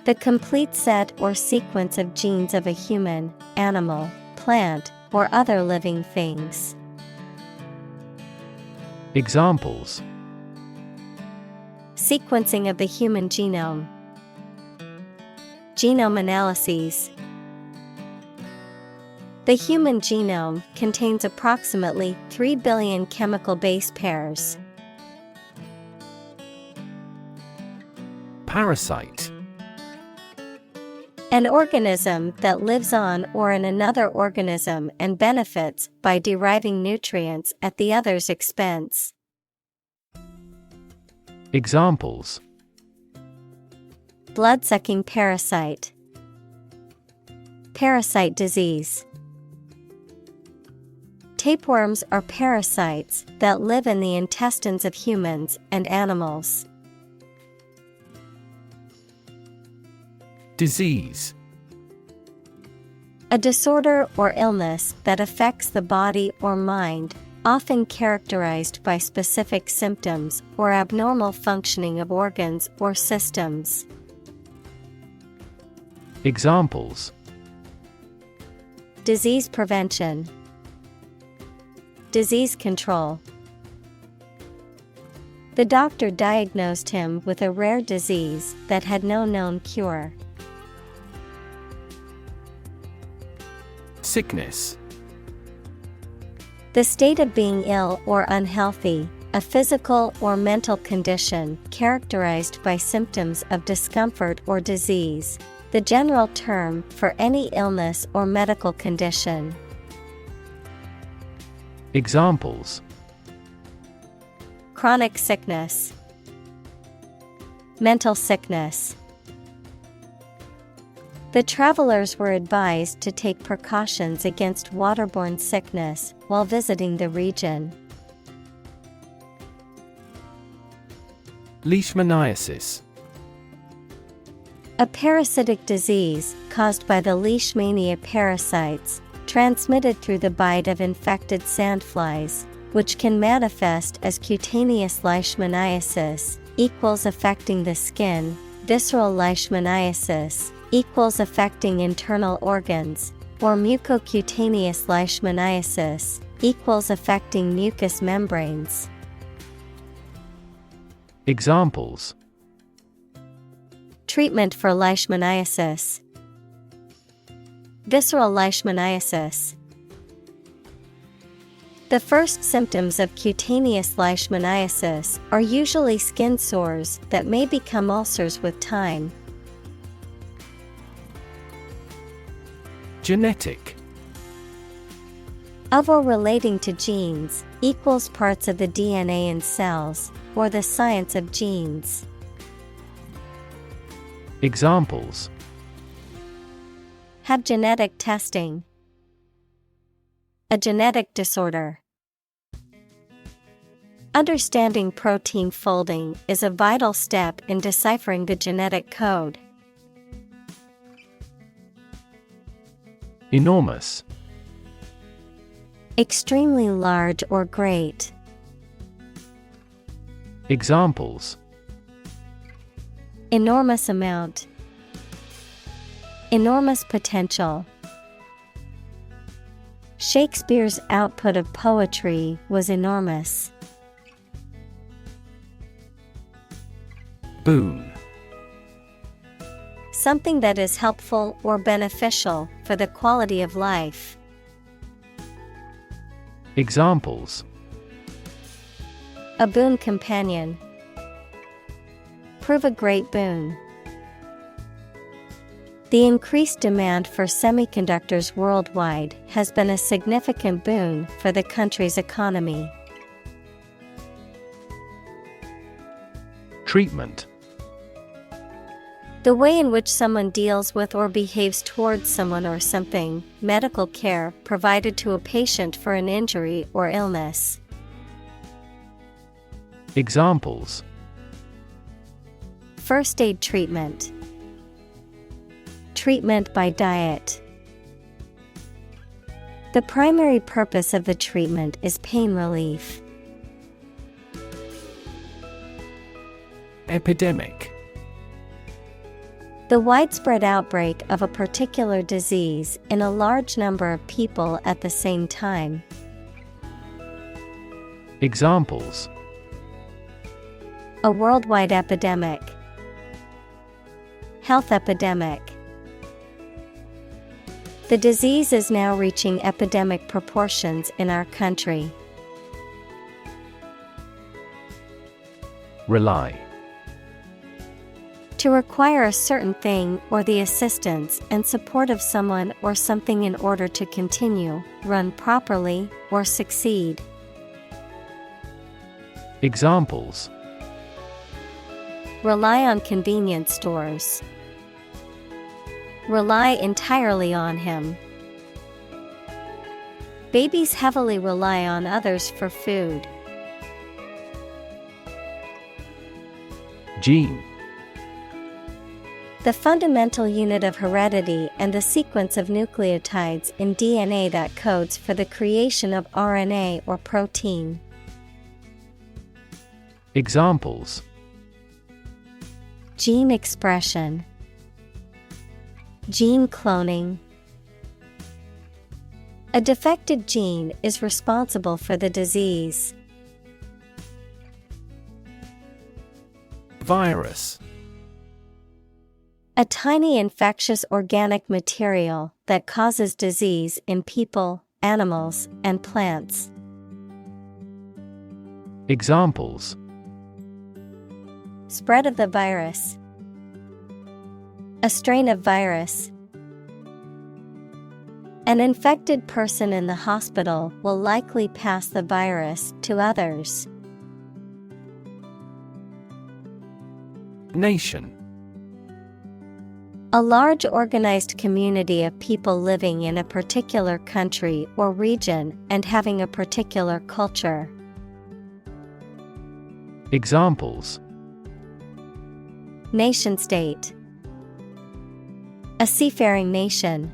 The complete set or sequence of genes of a human, animal, plant, or other living things. Examples: Sequencing of the human genome. Genome analyses. The human genome contains approximately 3 billion chemical base pairs. Parasite. An organism that lives on or in another organism and benefits by deriving nutrients at the other's expense. Examples: Blood-sucking parasite. Parasite disease. Tapeworms are parasites that live in the intestines of humans and animals. Disease. A disorder or illness that affects the body or mind, often characterized by specific symptoms or abnormal functioning of organs or systems. Examples: Disease prevention. Disease control. The doctor diagnosed him with a rare disease that had no known cure. Sickness. The state of being ill or unhealthy, a physical or mental condition characterized by symptoms of discomfort or disease, the general term for any illness or medical condition. Examples: Chronic sickness. Mental sickness. The travelers were advised to take precautions against waterborne sickness while visiting the region. Leishmaniasis. A parasitic disease caused by the Leishmania parasites, transmitted through the bite of infected sandflies, which can manifest as cutaneous leishmaniasis, equals affecting the skin, visceral leishmaniasis, equals affecting internal organs, or mucocutaneous leishmaniasis, equals affecting mucous membranes. Examples: Treatment for leishmaniasis. Visceral leishmaniasis. The first symptoms of cutaneous leishmaniasis are usually skin sores that may become ulcers with time. Genetic. Of or relating to genes, equals parts of the DNA in cells, or the science of genes. Examples: Have genetic testing. A genetic disorder. Understanding protein folding is a vital step in deciphering the genetic code. Enormous. Extremely large or great. Examples: Enormous amount. Enormous potential. Shakespeare's output of poetry was enormous. Boon. Something that is helpful or beneficial for the quality of life. Examples: A boon companion. Prove a great boon. The increased demand for semiconductors worldwide has been a significant boon for the country's economy. Treatment. The way in which someone deals with or behaves towards someone or something, medical care provided to a patient for an injury or illness. Examples: First aid treatment. Treatment by diet. The primary purpose of the treatment is pain relief. Epidemic. The widespread outbreak of a particular disease in a large number of people at the same time. Examples: A worldwide epidemic. Health epidemic. The disease is now reaching epidemic proportions in our country. Rely. To require a certain thing or the assistance and support of someone or something in order to continue, run properly, or succeed. Examples: Rely on convenience stores. Rely entirely on him. Babies heavily rely on others for food. Gene. The fundamental unit of heredity and the sequence of nucleotides in DNA that codes for the creation of RNA or protein. Examples: Gene expression. Gene cloning. A defective gene is responsible for the disease. Virus. A tiny infectious organic material that causes disease in people, animals, and plants. Examples: Spread of the virus. A strain of virus. An infected person in the hospital will likely pass the virus to others. Nation. A large organized community of people living in a particular country or region and having a particular culture. Examples: Nation state. A seafaring nation.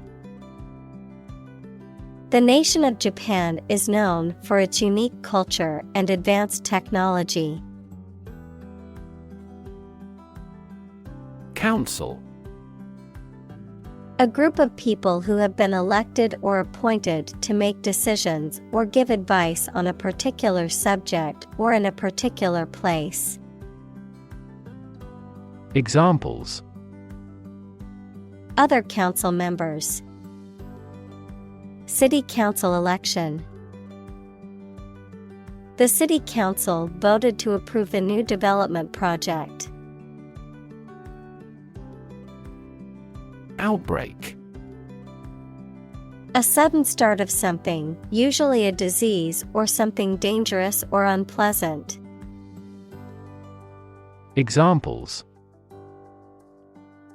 The nation of Japan is known for its unique culture and advanced technology. Council. A group of people who have been elected or appointed to make decisions or give advice on a particular subject or in a particular place. Examples: Other council members. City council election. The city council voted to approve the new development project. Outbreak. A sudden start of something, usually a disease or something dangerous or unpleasant. Examples: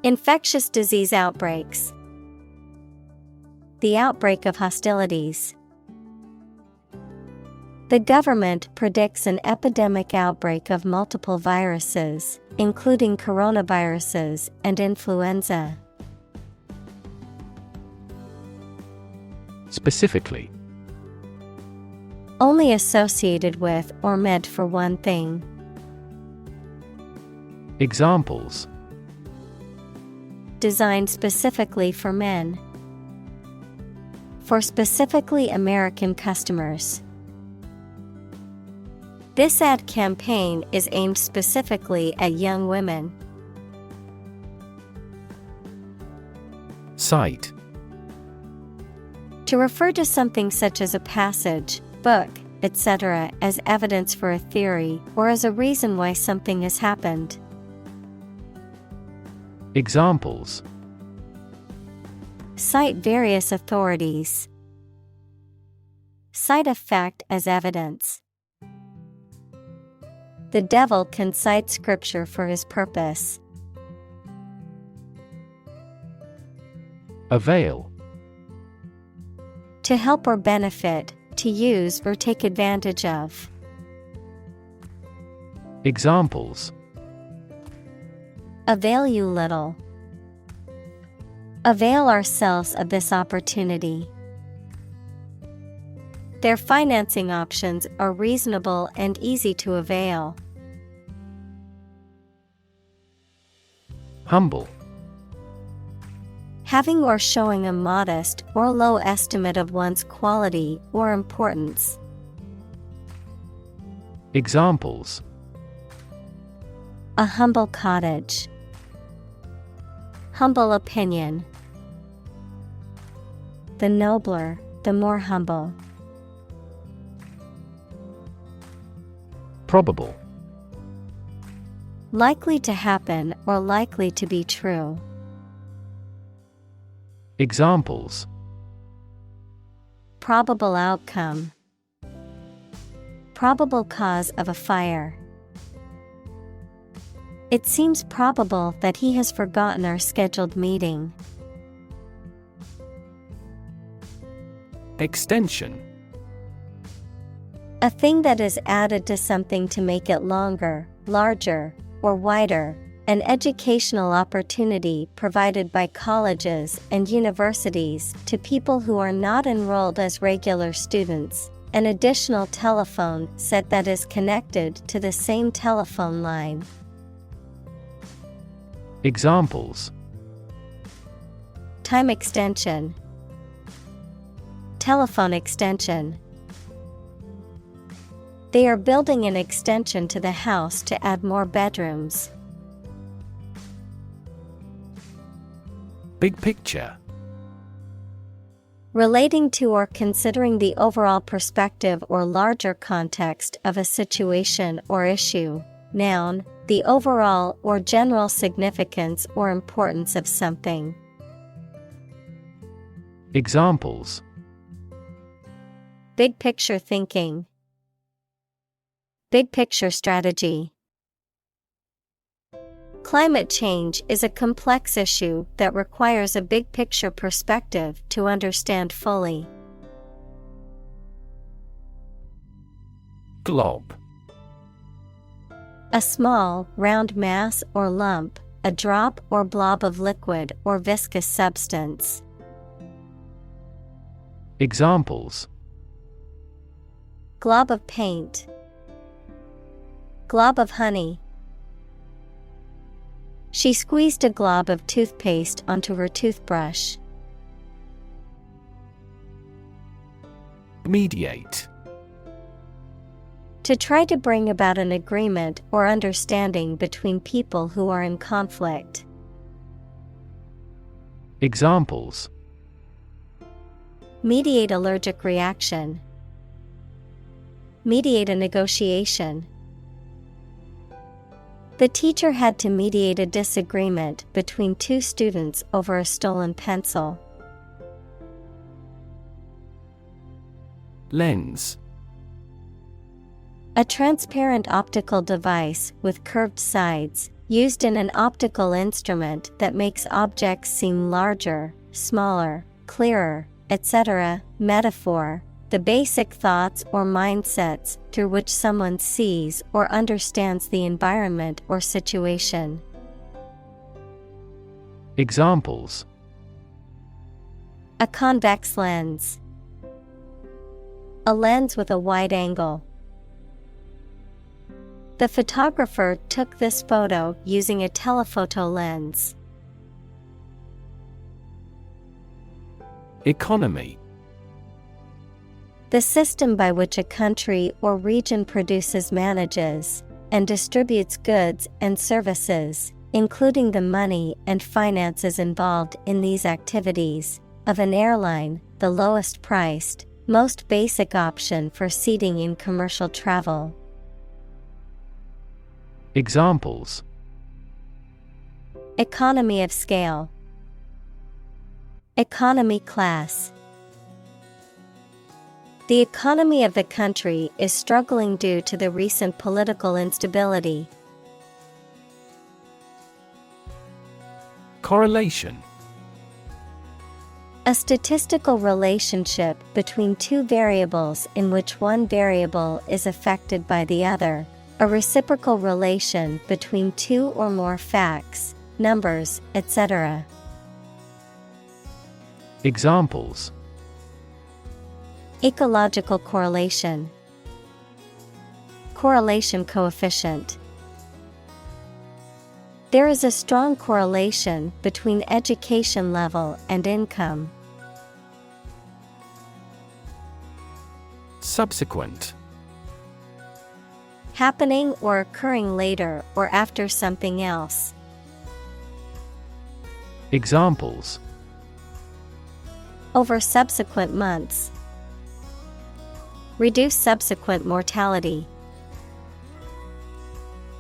Infectious disease outbreaks. The outbreak of hostilities. The government predicts an epidemic outbreak of multiple viruses, including coronaviruses and influenza. Specifically. Only associated with or meant for one thing. Examples: Designed specifically for men. For specifically American customers. This ad campaign is aimed specifically at young women. Cite. To refer to something such as a passage, book, etc. as evidence for a theory or as a reason why something has happened. Examples: Cite various authorities. Cite a fact as evidence. The devil can cite scripture for his purpose. Avail. To help or benefit, to use or take advantage of. Examples: Avail you little. Avail ourselves of this opportunity. Their financing options are reasonable and easy to avail. Humble. Having or showing a modest or low estimate of one's quality or importance. Examples: A humble cottage. Humble opinion. The nobler, the more humble. Probable. Likely to happen or likely to be true. Examples: Probable outcome. Probable cause of a fire. It seems probable that he has forgotten our scheduled meeting. Extension. A thing that is added to something to make it longer, larger, or wider. An educational opportunity provided by colleges and universities to people who are not enrolled as regular students. An additional telephone set that is connected to the same telephone line. Examples: Time extension. Telephone extension. They are building an extension to the house to add more bedrooms. Big picture. Relating to or considering the overall perspective or larger context of a situation or issue. Noun, the overall or general significance or importance of something. Examples: Big picture thinking. Big picture strategy. Climate change is a complex issue that requires a big picture perspective to understand fully. Glob. A small, round mass or lump, a drop or blob of liquid or viscous substance. Examples: Glob of paint. Glob of honey. She squeezed a glob of toothpaste onto her toothbrush. Mediate. To try to bring about an agreement or understanding between people who are in conflict. Examples: Mediate allergic reaction. Mediate a negotiation. The teacher had to mediate a disagreement between two students over a stolen pencil. Lens. A transparent optical device with curved sides, used in an optical instrument that makes objects seem larger, smaller, clearer, etc. Metaphor. The basic thoughts or mindsets through which someone sees or understands the environment or situation. Examples: A convex lens. A lens with a wide angle. The photographer took this photo using a telephoto lens. Economy. The system by which a country or region produces, manages, and distributes goods and services, including the money and finances involved in these activities, of an airline, the lowest priced, most basic option for seating in commercial travel. Examples: Economy of scale. Economy class. The economy of the country is struggling due to the recent political instability. Correlation. A statistical relationship between two variables in which one variable is affected by the other. A reciprocal relation between two or more facts, numbers, etc. Examples: Ecological correlation. Correlation coefficient. There is a strong correlation between education level and income. Subsequent. Happening or occurring later or after something else. Examples. Over subsequent months. Reduce subsequent mortality.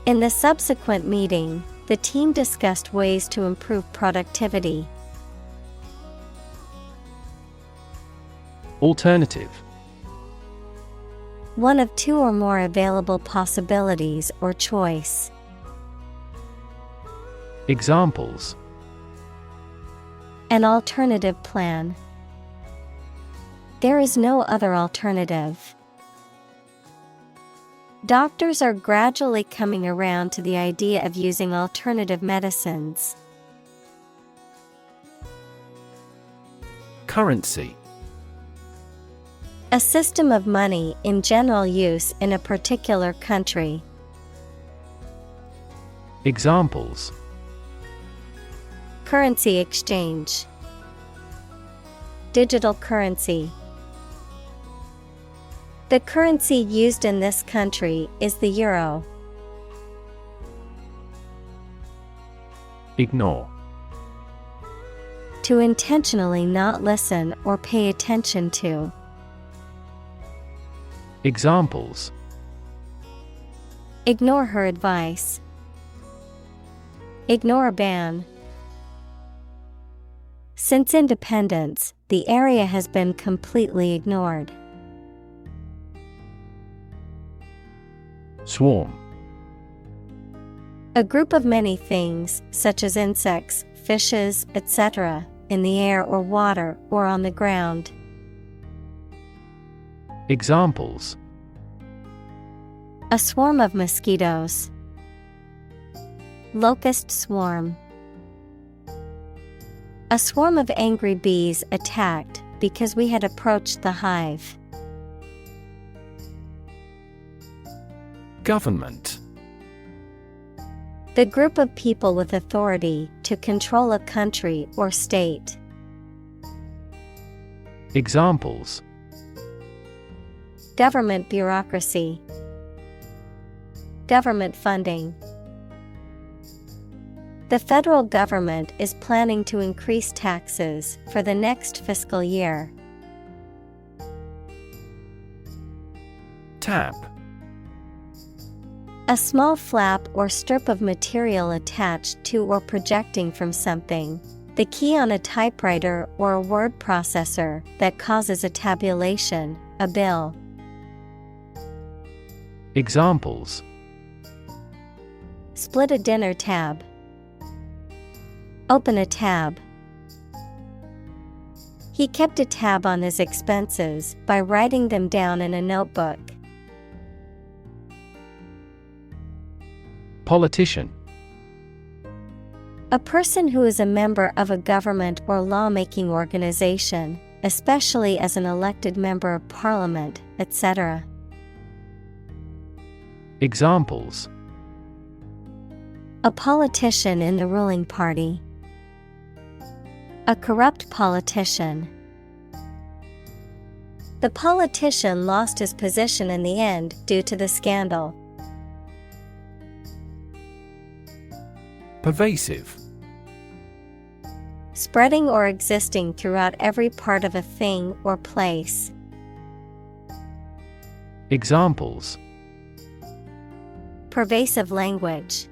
In the subsequent meeting, the team discussed ways to improve productivity. Alternative. One of two or more available possibilities or choice. Examples. An alternative plan. There is no other alternative. Doctors are gradually coming around to the idea of using alternative medicines. Currency. A system of money in general use in a particular country. Examples. Currency exchange. Digital currency. The currency used in this country is the euro. Ignore. To intentionally not listen or pay attention to. Examples. Ignore her advice. Ignore a ban. Since independence, the area has been completely ignored. Swarm. A group of many things, such as insects, fishes, etc., in the air or water or on the ground. Examples. A swarm of mosquitoes. Locust swarm. A swarm of angry bees attacked because we had approached the hive. Government. The group of people with authority to control a country or state. Examples. Government bureaucracy. Government funding. The federal government is planning to increase taxes for the next fiscal year. Tab. A small flap or strip of material attached to or projecting from something. The key on a typewriter or a word processor that causes a tabulation, a bill. Examples. Split a dinner tab. Open a tab. He kept a tab on his expenses by writing them down in a notebook. Politician. A person who is a member of a government or lawmaking organization, especially as an elected member of parliament, etc. Examples. A politician in the ruling party. A corrupt politician. The politician lost his position in the end due to the scandal. Pervasive. Spreading or existing throughout every part of a thing or place. Examples. Pervasive language.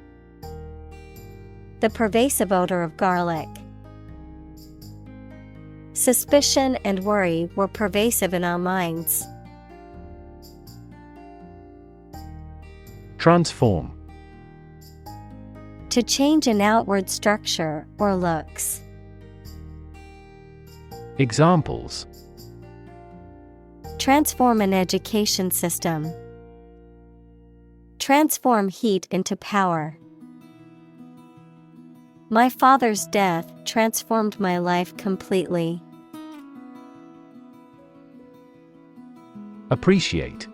The pervasive odor of garlic. Suspicion and worry were pervasive in our minds. Transform. To change an outward structure or looks. Examples. Transform an education system. Transform heat into power. My father's death transformed my life completely. Appreciate.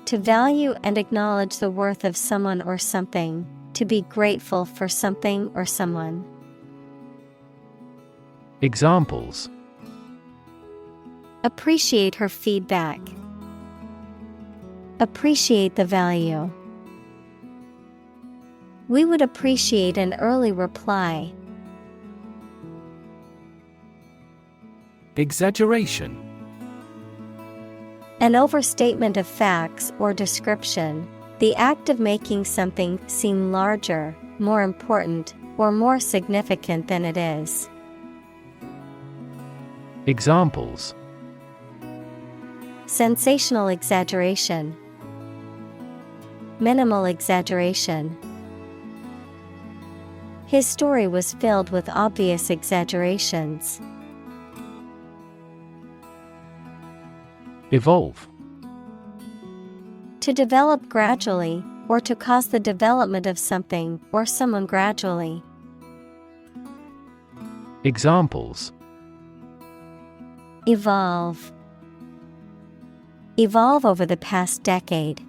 To value and acknowledge the worth of someone or something, to be grateful for something or someone. Examples: Appreciate her feedback. Appreciate the value. We would appreciate an early reply. Exaggeration. An overstatement of facts or description, the act of making something seem larger, more important, or more significant than it is. Examples: Sensational exaggeration. Minimal exaggeration. His story was filled with obvious exaggerations. Evolve. To develop gradually, or to cause the development of something or someone gradually. Examples: Evolve. Evolve over the past decade.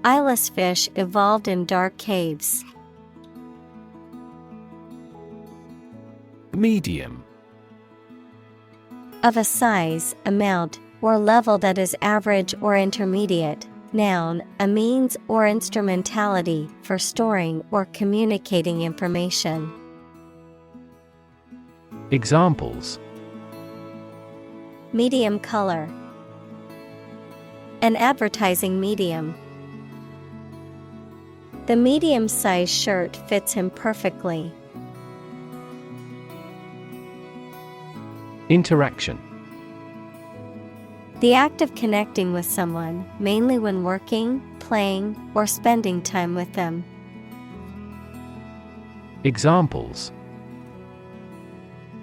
Eyeless fish evolved in dark caves. Medium. Of a size, amount, or level that is average or intermediate. Noun, a means or instrumentality for storing or communicating information. Examples: Medium color. An advertising medium. The medium-sized shirt fits him perfectly. Interaction. The act of connecting with someone, mainly when working, playing, or spending time with them. Examples: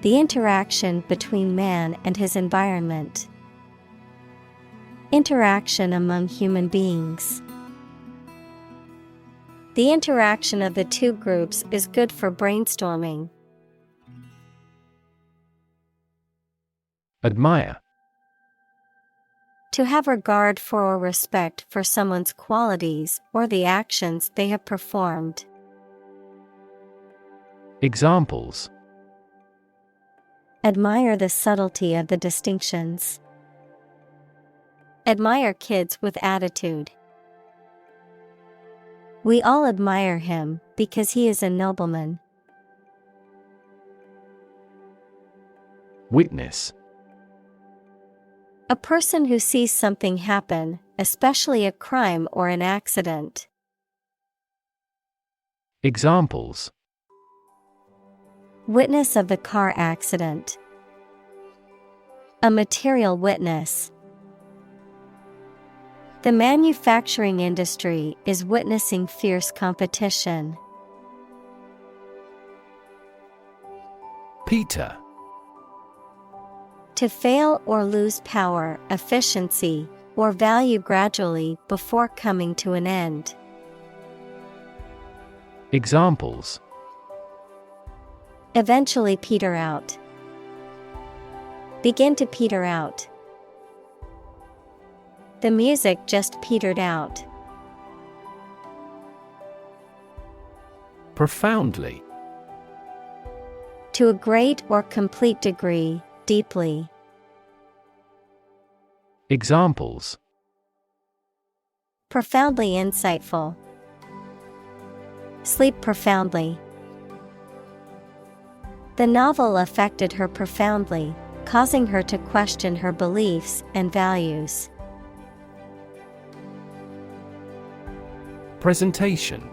The interaction between man and his environment. Interaction among human beings. The interaction of the two groups is good for brainstorming. Admire. To have regard for or respect for someone's qualities or the actions they have performed. Examples: Admire the subtlety of the distinctions. Admire kids with attitude. We all admire him because he is a nobleman. Witness. A person who sees something happen, especially a crime or an accident. Examples: Witness of the car accident. A material witness. The manufacturing industry is witnessing fierce competition. Peter. To fail or lose power, efficiency, or value gradually before coming to an end. Examples: Eventually peter out. Begin to peter out. The music just petered out. Profoundly. To a great or complete degree, deeply. Examples: Profoundly insightful. Sleep profoundly. The novel affected her profoundly, causing her to question her beliefs and values. Presentation.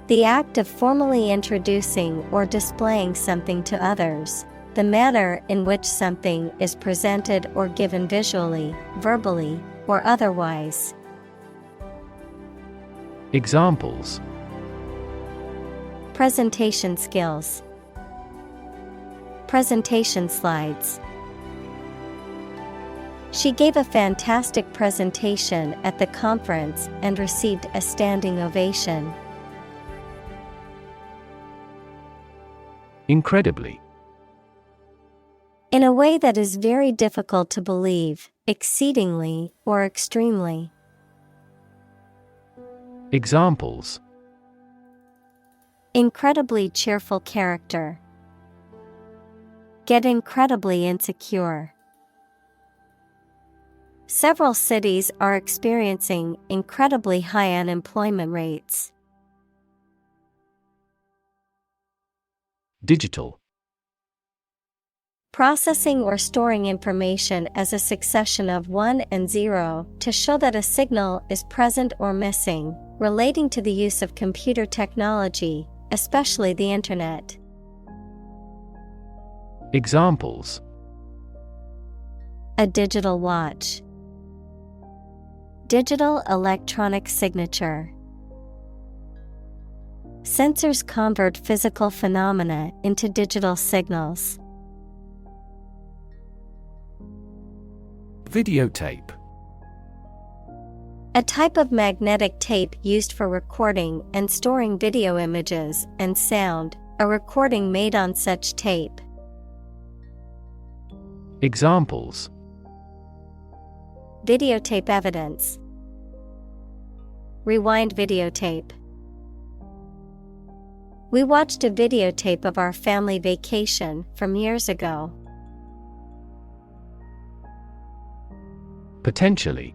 The act of formally introducing or displaying something to others. The manner in which something is presented or given visually, verbally, or otherwise. Examples: Presentation skills. Presentation slides. She gave a fantastic presentation at the conference and received a standing ovation. Incredibly. In a way that is very difficult to believe, exceedingly or extremely. Examples: Incredibly cheerful character. Get incredibly insecure. Several cities are experiencing incredibly high unemployment rates. Digital. Processing or storing information as a succession of 1 and 0 to show that a signal is present or missing, relating to the use of computer technology, especially the Internet. Examples: A digital watch. Digital electronic signature. Sensors convert physical phenomena into digital signals. Videotape. A type of magnetic tape used for recording and storing video images and sound, a recording made on such tape. Examples: Videotape evidence. Rewind videotape. We watched a videotape of our family vacation from years ago. Potentially.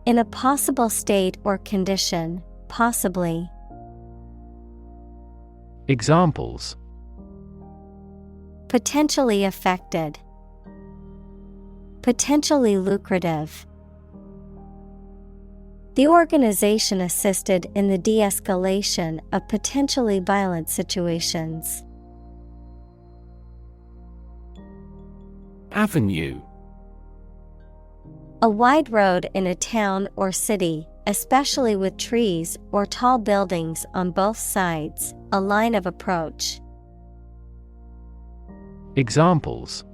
In a possible state or condition, possibly. Examples: Potentially affected. Potentially lucrative. The organization assisted in the de-escalation of potentially violent situations. Avenue. A wide road in a town or city, especially with trees or tall buildings on both sides, a line of approach. Examples: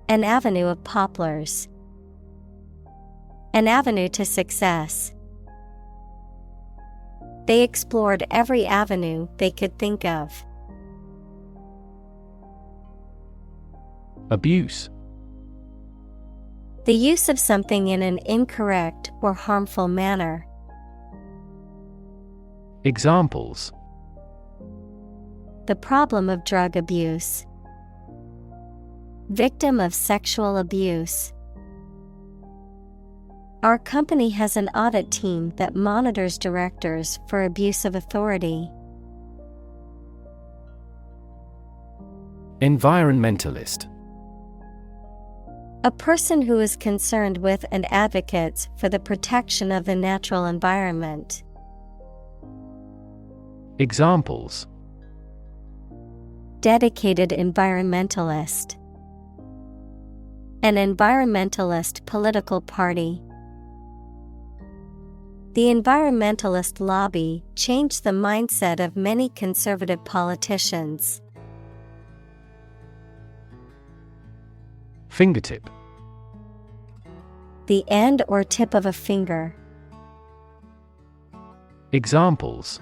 An avenue of poplars. An avenue to success. They explored every avenue they could think of. Abuse. The use of something in an incorrect or harmful manner. Examples: The problem of drug abuse. Victim of sexual abuse. Our company has an audit team that monitors directors for abuse of authority. Environmentalist. A person who is concerned with and advocates for the protection of the natural environment. Examples: Dedicated environmentalist. An environmentalist political party. The environmentalist lobby changed the mindset of many conservative politicians. Fingertip. The end or tip of a finger. Examples: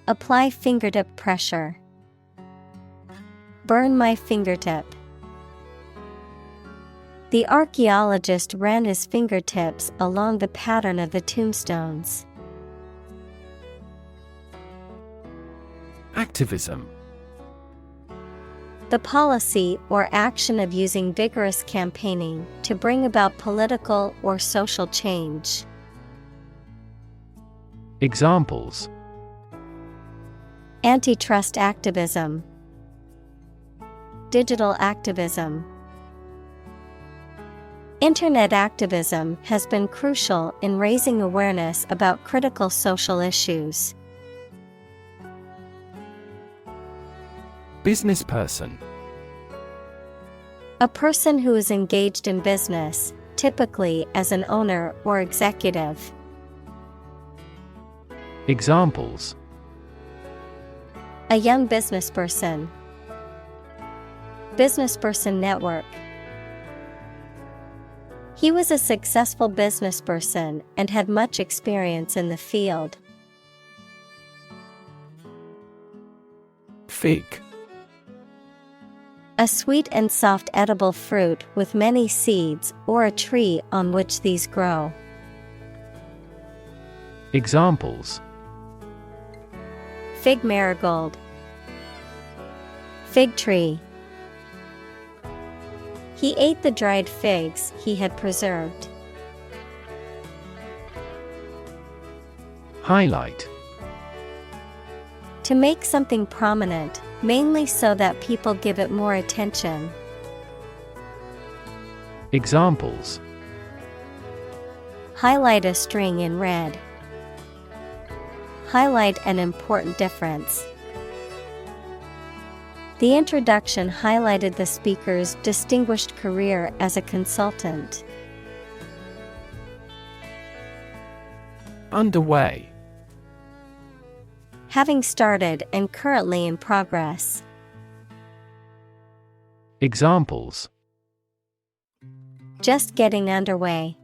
Apply fingertip pressure. Burn my fingertip. The archaeologist ran his fingertips along the pattern of the tombstones. Activism. The policy or action of using vigorous campaigning to bring about political or social change. Examples: Antitrust activism. Digital activism. Internet activism has been crucial in raising awareness about critical social issues. Business person. A person who is engaged in business, typically as an owner or executive. Examples: A young businessperson. Businessperson network. He was a successful businessperson and had much experience in the field. Fig. A sweet and soft edible fruit with many seeds or a tree on which these grow. Examples: Fig marigold. Fig tree. He ate the dried figs he had preserved. Highlight. To make something prominent, mainly so that people give it more attention. Examples: Highlight a string in red. Highlight an important difference. The introduction highlighted the speaker's distinguished career as a consultant. Underway. Having started and currently in progress. Examples: Just getting underway.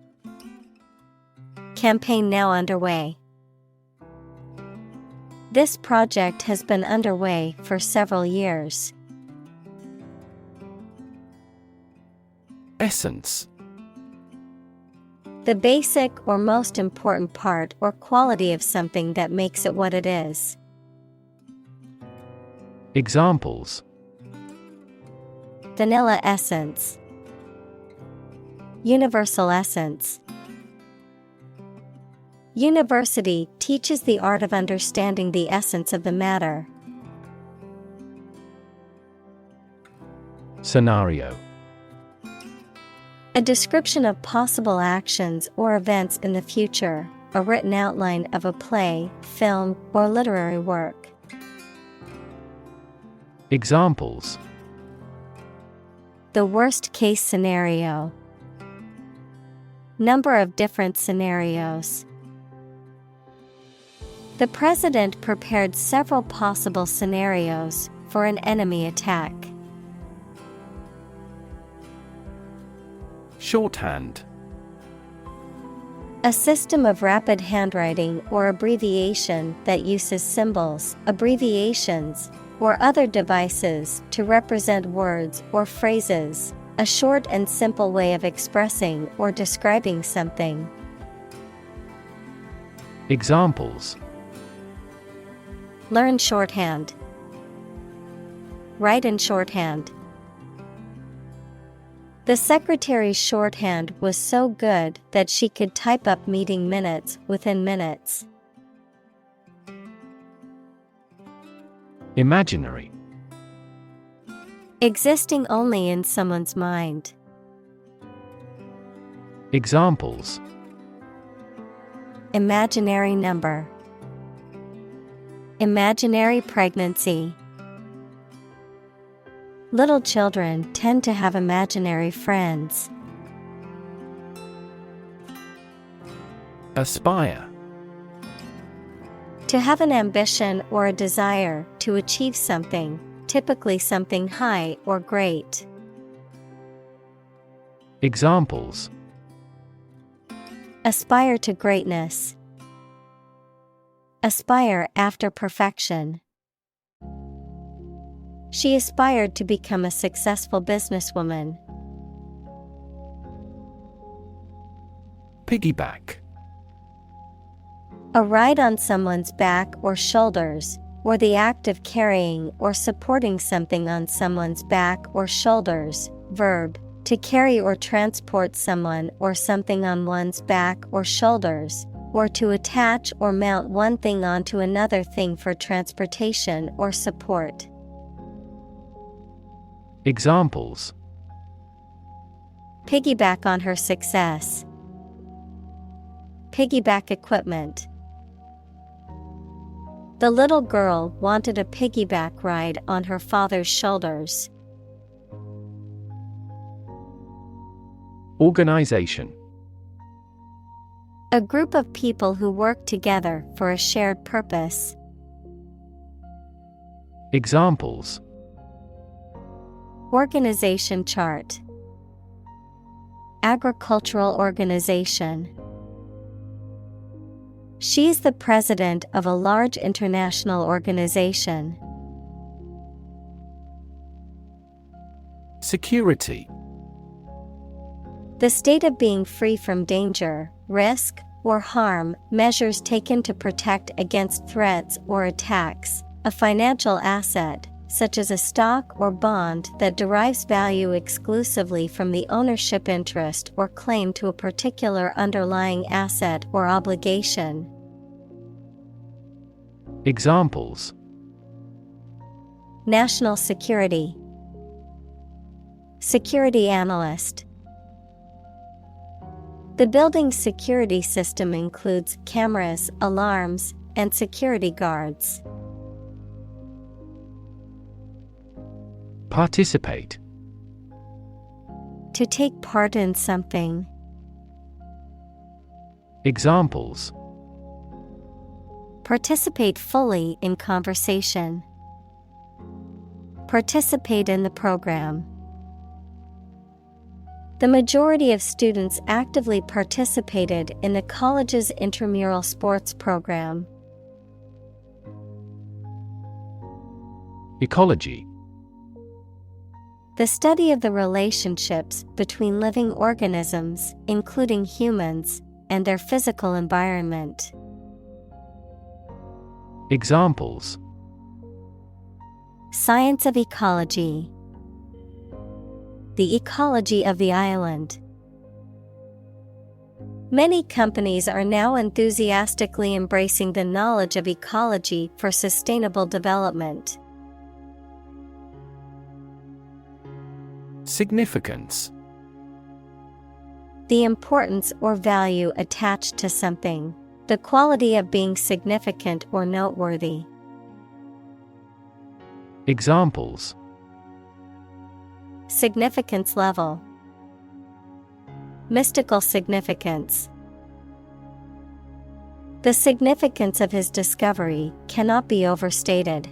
Campaign now underway. This project has been underway for several years. Essence. The basic or most important part or quality of something that makes it what it is. Examples: Vanilla essence. Universal essence. University teaches the art of understanding the essence of the matter. Scenario. A description of possible actions or events in the future, a written outline of a play, film, or literary work. Examples: The worst case scenario. Number of different scenarios. The president prepared several possible scenarios for an enemy attack. Shorthand. A system of rapid handwriting or abbreviation that uses symbols, abbreviations, or other devices to represent words or phrases, a short and simple way of expressing or describing something. Examples: Learn shorthand. Write in shorthand. The secretary's shorthand was so good that she could type up meeting minutes within minutes. Imaginary. Existing only in someone's mind. Examples: Imaginary number. Imaginary pregnancy. Little children tend to have imaginary friends. Aspire. To have an ambition or a desire to achieve something, typically something high or great. Examples: Aspire to greatness. Aspire after perfection. She aspired to become a successful businesswoman. Piggyback. A ride on someone's back or shoulders, or the act of carrying or supporting something on someone's back or shoulders. Verb, to carry or transport someone or something on one's back or shoulders, or to attach or mount one thing onto another thing for transportation or support. Examples: Piggyback on her success. Piggyback equipment. The little girl wanted a piggyback ride on her father's shoulders. Organization. A group of people who work together for a shared purpose. Examples: Organization chart. Agricultural organization. She is the president of a large international organization. Security. The state of being free from danger, risk, or harm, measures taken to protect against threats or attacks, a financial asset, such as a stock or bond that derives value exclusively from the ownership interest or claim to a particular underlying asset or obligation. Examples: National security. Security analyst. The building's security system includes cameras, alarms, and security guards. Participate. To take part in something. Examples: Participate fully in conversation. Participate in the program. The majority of students actively participated in the college's intramural sports program. Ecology. The study of the relationships between living organisms, including humans, and their physical environment. Examples: Science of ecology. The ecology of the island. Many companies are now enthusiastically embracing the knowledge of ecology for sustainable development. Significance. The importance or value attached to something. The quality of being significant or noteworthy. Examples: Significance level. Mystical significance. The significance of his discovery cannot be overstated.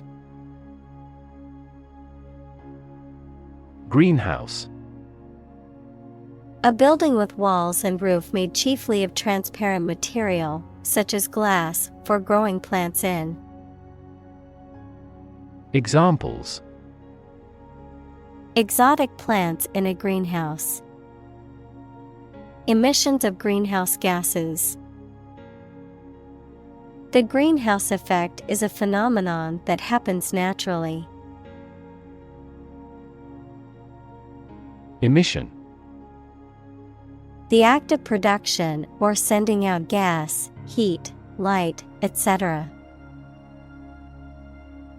Greenhouse. A building with walls and roof made chiefly of transparent material, such as glass, for growing plants in. Examples: Exotic plants in a greenhouse. Emissions of greenhouse gases. The greenhouse effect is a phenomenon that happens naturally. Emission. The act of production or sending out gas, heat, light, etc.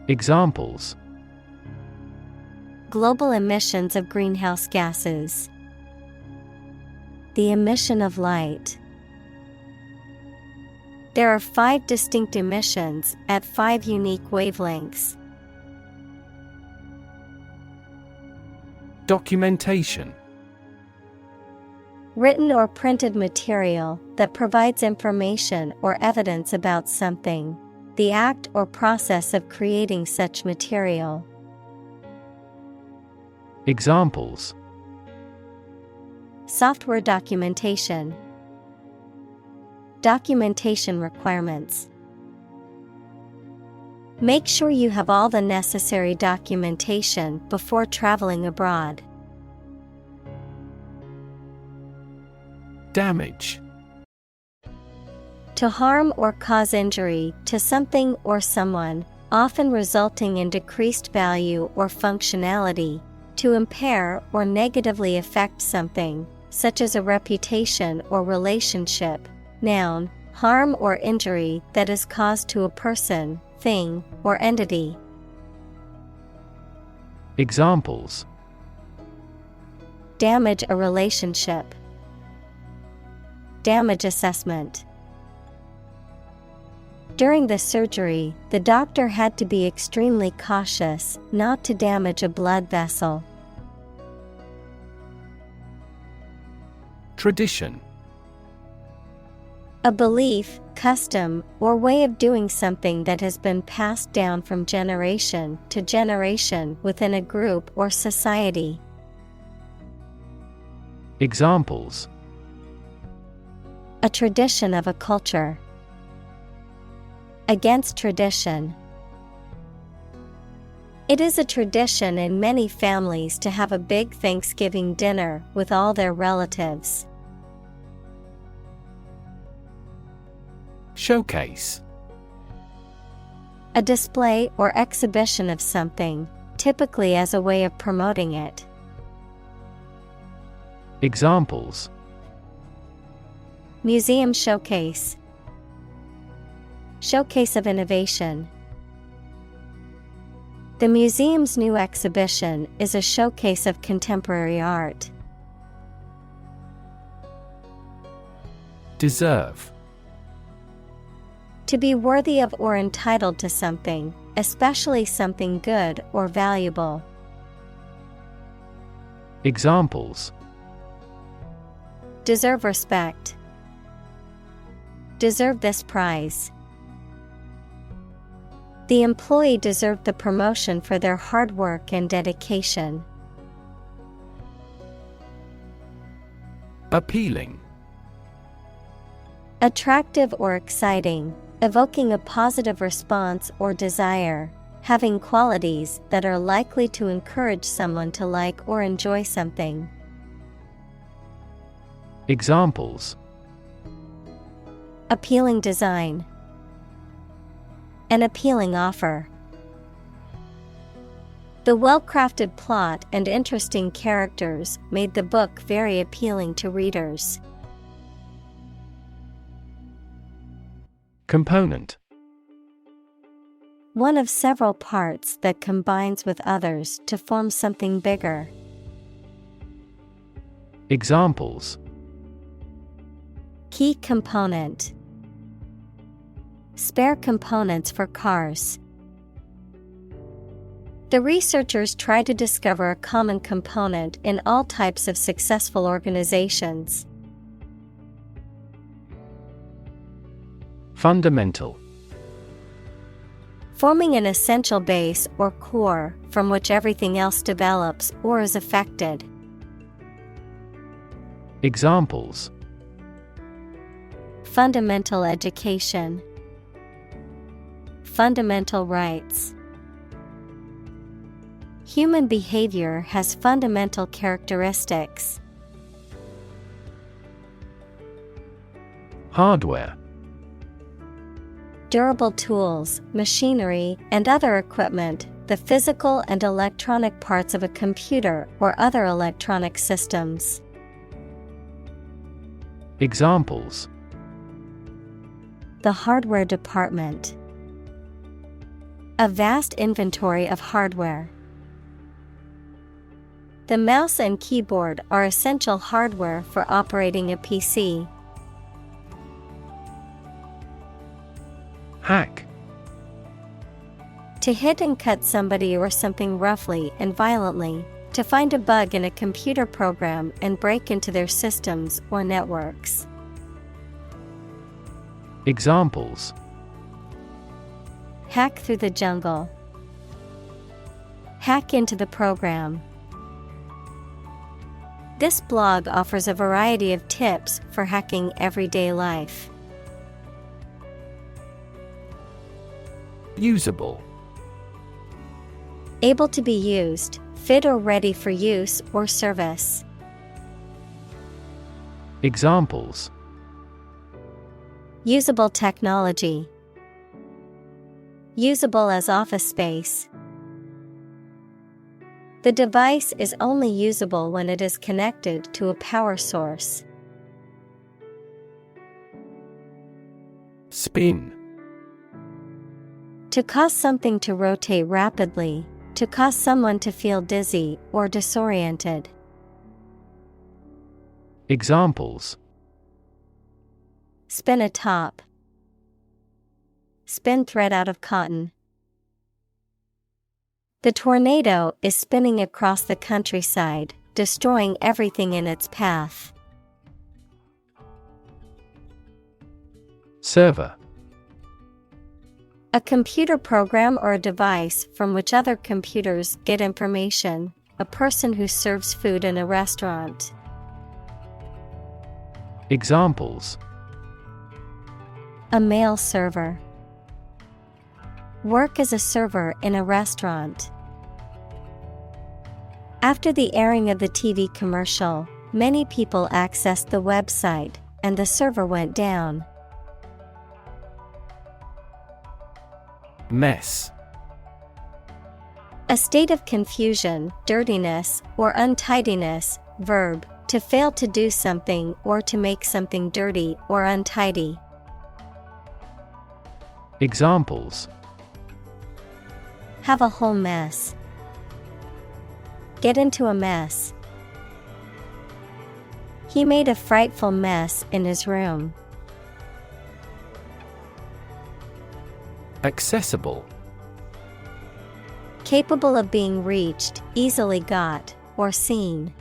Examples: Global emissions of greenhouse gases. The emission of light. There are 5 distinct emissions at 5 unique wavelengths. Documentation. Written or printed material that provides information or evidence about something. The act or process of creating such material. Examples: Software documentation. Documentation requirements. Make sure you have all the necessary documentation before traveling abroad. Damage. To harm or cause injury to something or someone, often resulting in decreased value or functionality. To impair or negatively affect something, such as a reputation or relationship. Noun, harm or injury that is caused to a person, thing, or entity. Examples: Damage a relationship. Damage assessment. During the surgery, the doctor had to be extremely cautious not to damage a blood vessel. Tradition. A belief, custom, or way of doing something that has been passed down from generation to generation within a group or society. Examples: A tradition of a culture. Against tradition. It is a tradition in many families to have a big Thanksgiving dinner with all their relatives. Showcase. A display or exhibition of something, typically as a way of promoting it. Examples: Museum showcase. Showcase of innovation. The museum's new exhibition is a showcase of contemporary art. Deserve. To be worthy of or entitled to something, especially something good or valuable. Examples: Deserve respect. Deserve this prize. The employee deserved the promotion for their hard work and dedication. Appealing. Attractive or exciting, evoking a positive response or desire, having qualities that are likely to encourage someone to like or enjoy something. Examples: Appealing design. An appealing offer. The well-crafted plot and interesting characters made the book very appealing to readers. Component. One of several parts that combines with others to form something bigger. Examples: Key component. Spare components for cars. The researchers try to discover a common component in all types of successful organizations. Fundamental. Forming an essential base or core from which everything else develops or is affected. Examples: Fundamental education. Fundamental rights. Human behavior has fundamental characteristics. Hardware. Durable tools, machinery, and other equipment, the physical and electronic parts of a computer or other electronic systems. Examples: The hardware department. A vast inventory of hardware. The mouse and keyboard are essential hardware for operating a PC. Hack. To hit and cut somebody or something roughly and violently, to find a bug in a computer program and break into their systems or networks. Examples: Hack through the jungle. Hack into the program. This blog offers a variety of tips for hacking everyday life. Usable. Able to be used, fit or ready for use or service. Examples: Usable technology. Usable as office space. The device is only usable when it is connected to a power source. Spin. To cause something to rotate rapidly, to cause someone to feel dizzy or disoriented. Examples: Spin a top. Spin thread out of cotton. The tornado is spinning across the countryside, destroying everything in its path. Server. A computer program or a device from which other computers get information, a person who serves food in a restaurant. Examples: A mail server. Work as a server in a restaurant. After the airing of the TV commercial, many people accessed the website, and the server went down. Mess. A state of confusion, dirtiness, or untidiness. Verb, to fail to do something or to make something dirty or untidy. Examples: Have a whole mess. Get into a mess. He made a frightful mess in his room. Accessible. Capable of being reached, easily got, or seen.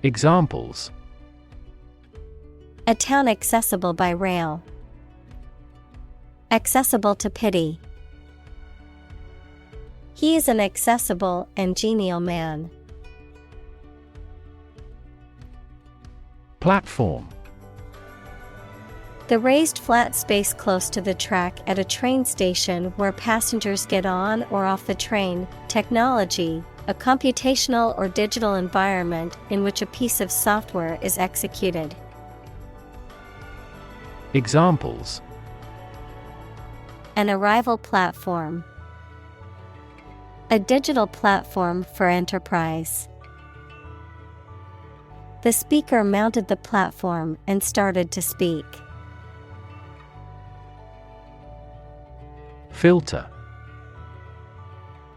Examples: A town accessible by rail. Accessible to pity. He is an accessible and genial man. Platform. The raised flat space close to the track at a train station where passengers get on or off the train. Technology, a computational or digital environment in which a piece of software is executed. Examples: An arrival platform. A digital platform for enterprise. The speaker mounted the platform and started to speak. Filter.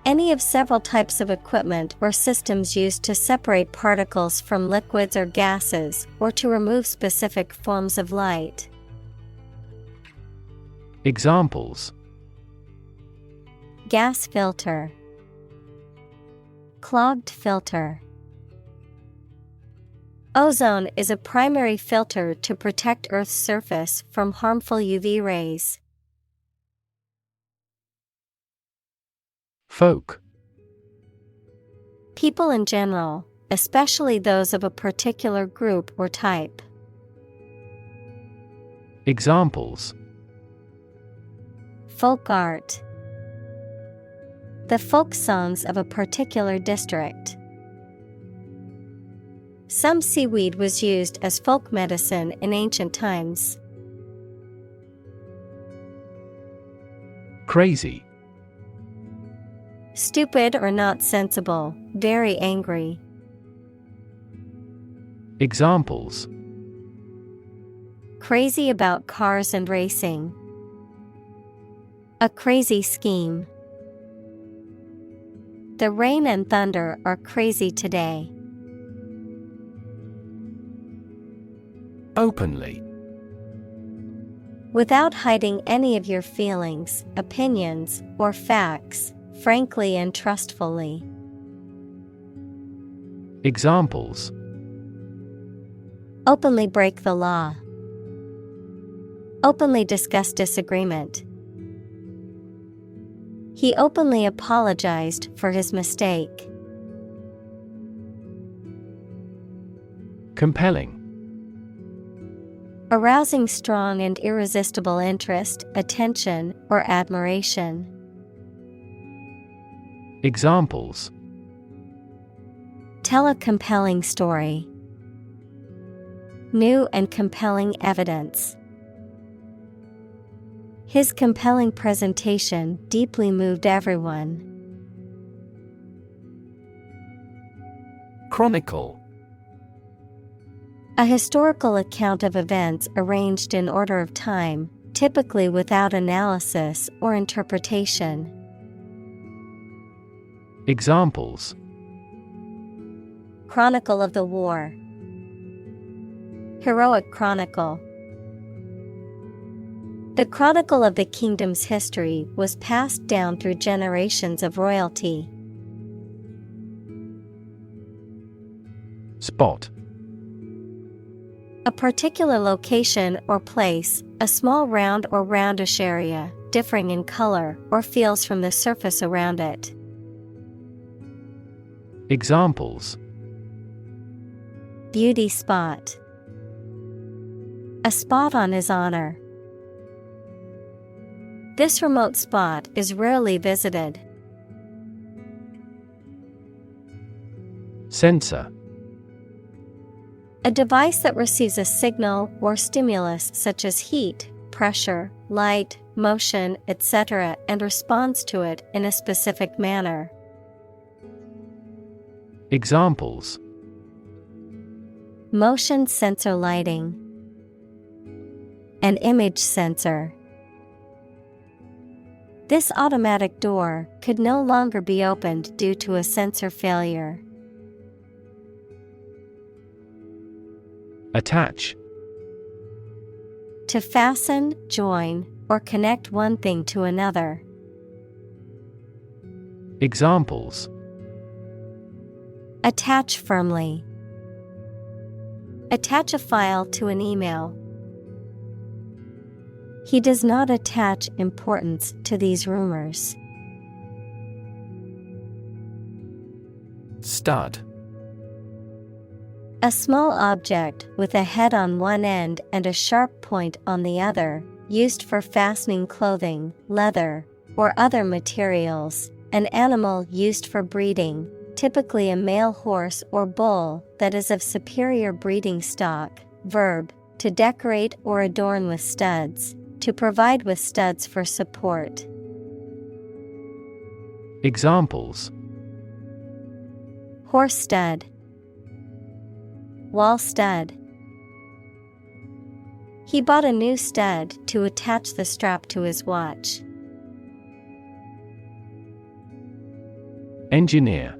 Any of several types of equipment or systems used to separate particles from liquids or gases or to remove specific forms of light. Examples: Gas filter. Clogged filter. Ozone is a primary filter to protect Earth's surface from harmful UV rays. Folk. People in general, especially those of a particular group or type. Examples: Folk art. The folk songs of a particular district. Some seaweed was used as folk medicine in ancient times. Crazy. Stupid or not sensible, very angry. Examples: Crazy about cars and racing. A crazy scheme. The rain and thunder are crazy today. Openly. Without hiding any of your feelings, opinions, or facts, frankly and trustfully. Examples: Openly break the law. Openly discuss disagreement. He openly apologized for his mistake. Compelling. Arousing strong and irresistible interest, attention, or admiration. Examples: Tell a compelling story. New and compelling evidence. His compelling presentation deeply moved everyone. Chronicle. A historical account of events arranged in order of time, typically without analysis or interpretation. Examples: Chronicle of the war. Heroic chronicle. The chronicle of the kingdom's history was passed down through generations of royalty. Spot. A particular location or place, a small round or roundish area, differing in color or feels from the surface around it. Examples: Beauty spot. A spot on his honor. This remote spot is rarely visited. Sensor. A device that receives a signal or stimulus such as heat, pressure, light, motion, etc., and responds to it in a specific manner. Examples: motion sensor lighting, an image sensor. This automatic door could no longer be opened due to a sensor failure. Attach. To fasten, join, or connect one thing to another. Examples: attach firmly. Attach a file to an email. He does not attach importance to these rumors. Stud. A small object with a head on one end and a sharp point on the other, used for fastening clothing, leather, or other materials. An animal used for breeding, typically a male horse or bull that is of superior breeding stock. Verb: to decorate or adorn with studs, to provide with studs for support. Examples: horse stud, wall stud. He bought a new stud to attach the strap to his watch. Engineer.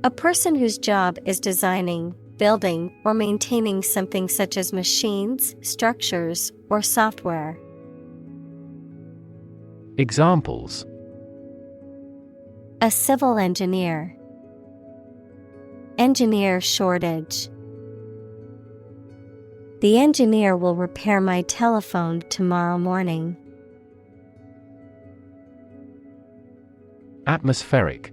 A person whose job is designing, building, or maintaining something such as machines, structures, or software. Examples: a civil engineer. Engineer shortage. The engineer will repair my telephone tomorrow morning. Atmospheric.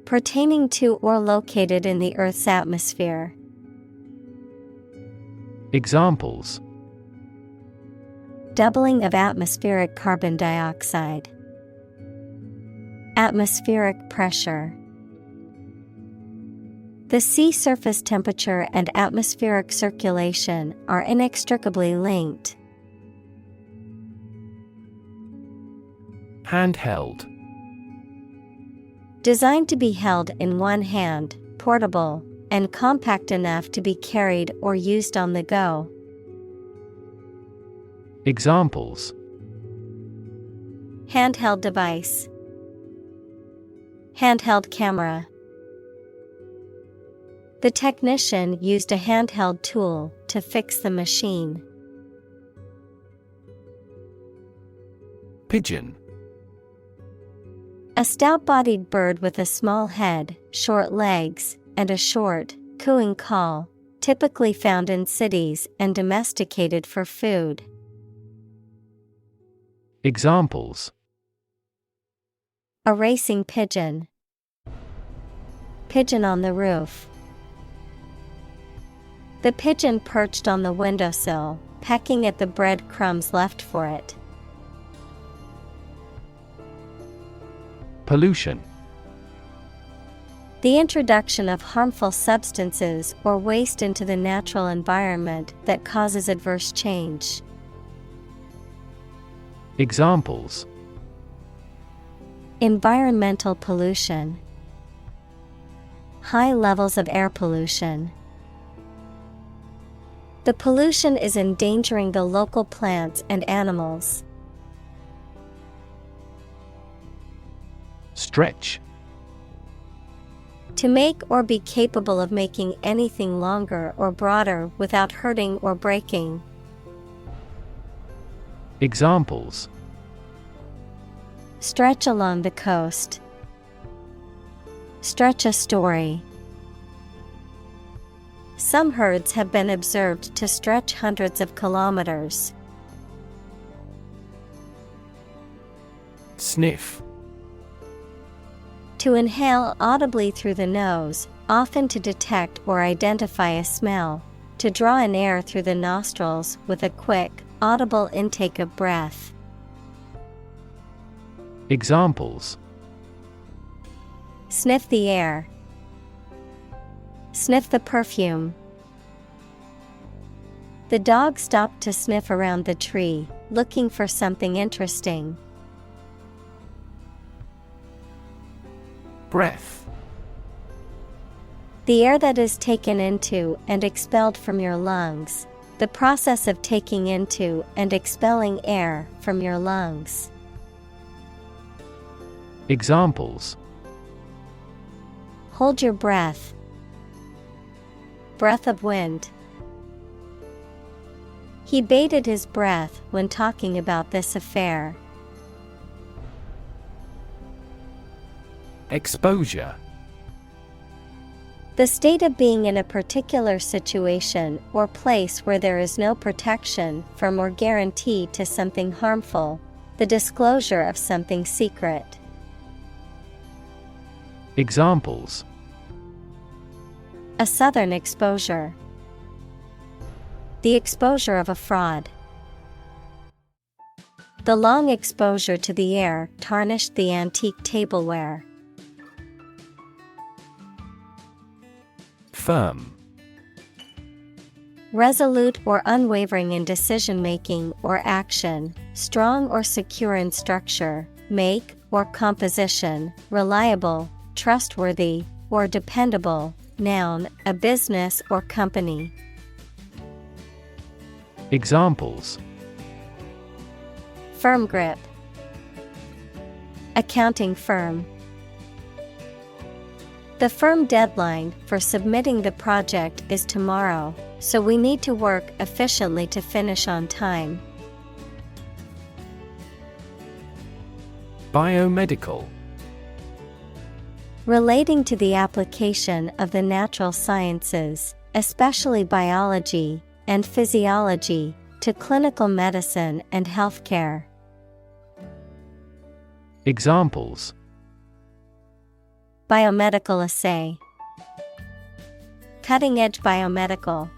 Pertaining to or located in the Earth's atmosphere. Examples: doubling of atmospheric carbon dioxide. Atmospheric pressure. The sea surface temperature and atmospheric circulation are inextricably linked. Handheld. Designed to be held in one hand, portable, and compact enough to be carried or used on the go. Examples: handheld device. Handheld camera. The technician used a handheld tool to fix the machine. Pigeon. A stout-bodied bird with a small head, short legs, and a short, cooing call, typically found in cities and domesticated for food. Examples: a racing pigeon. Pigeon on the roof. The pigeon perched on the windowsill, pecking at the bread crumbs left for it. Pollution. The introduction of harmful substances or waste into the natural environment that causes adverse change. Examples: environmental pollution. High levels of air pollution. The pollution is endangering the local plants and animals. Stretch. To make or be capable of making anything longer or broader without hurting or breaking. Examples: stretch along the coast. Stretch a story. Some herds have been observed to stretch hundreds of kilometers. Sniff. To inhale audibly through the nose, often to detect or identify a smell. To draw in air through the nostrils with a quick, audible intake of breath. Examples: Sniff the air. Sniff the perfume. The dog stopped to sniff around the tree, looking for something interesting. Breath. The air that is taken into and expelled from your lungs. The process of taking into and expelling air from your lungs. Examples. Hold your breath. Breath of wind. He bated his breath when talking about this affair. Exposure. The state of being in a particular situation or place where there is no protection from or guarantee to something harmful, the disclosure of something secret. Examples. A southern exposure. The exposure of a fraud. The long exposure to the air tarnished the antique tableware. Firm. Resolute or unwavering in decision-making or action, strong or secure in structure, make or composition, reliable, trustworthy, or dependable. Noun, a business or company. Examples. Firm grip. Accounting firm. The firm deadline for submitting the project is tomorrow, so we need to work efficiently to finish on time. Biomedical. Relating to the application of the natural sciences, especially biology and physiology, to clinical medicine and healthcare. Examples. Biomedical assay. Cutting-edge biomedical.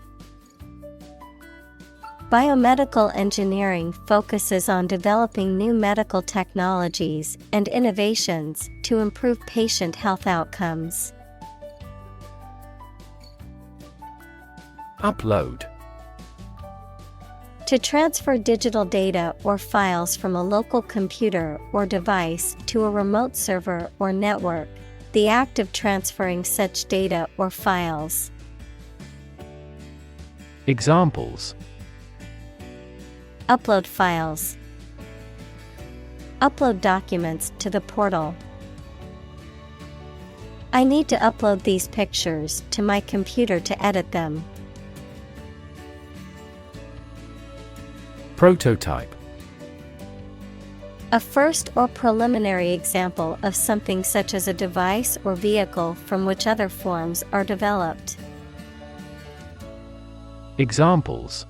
Biomedical engineering focuses on developing new medical technologies and innovations to improve patient health outcomes. Upload. To transfer digital data or files from a local computer or device to a remote server or network, the act of transferring such data or files. Examples. Upload files. Upload documents to the portal. I need to upload these pictures to my computer to edit them. Prototype. A first or preliminary example of something such as a device or vehicle from which other forms are developed. Examples.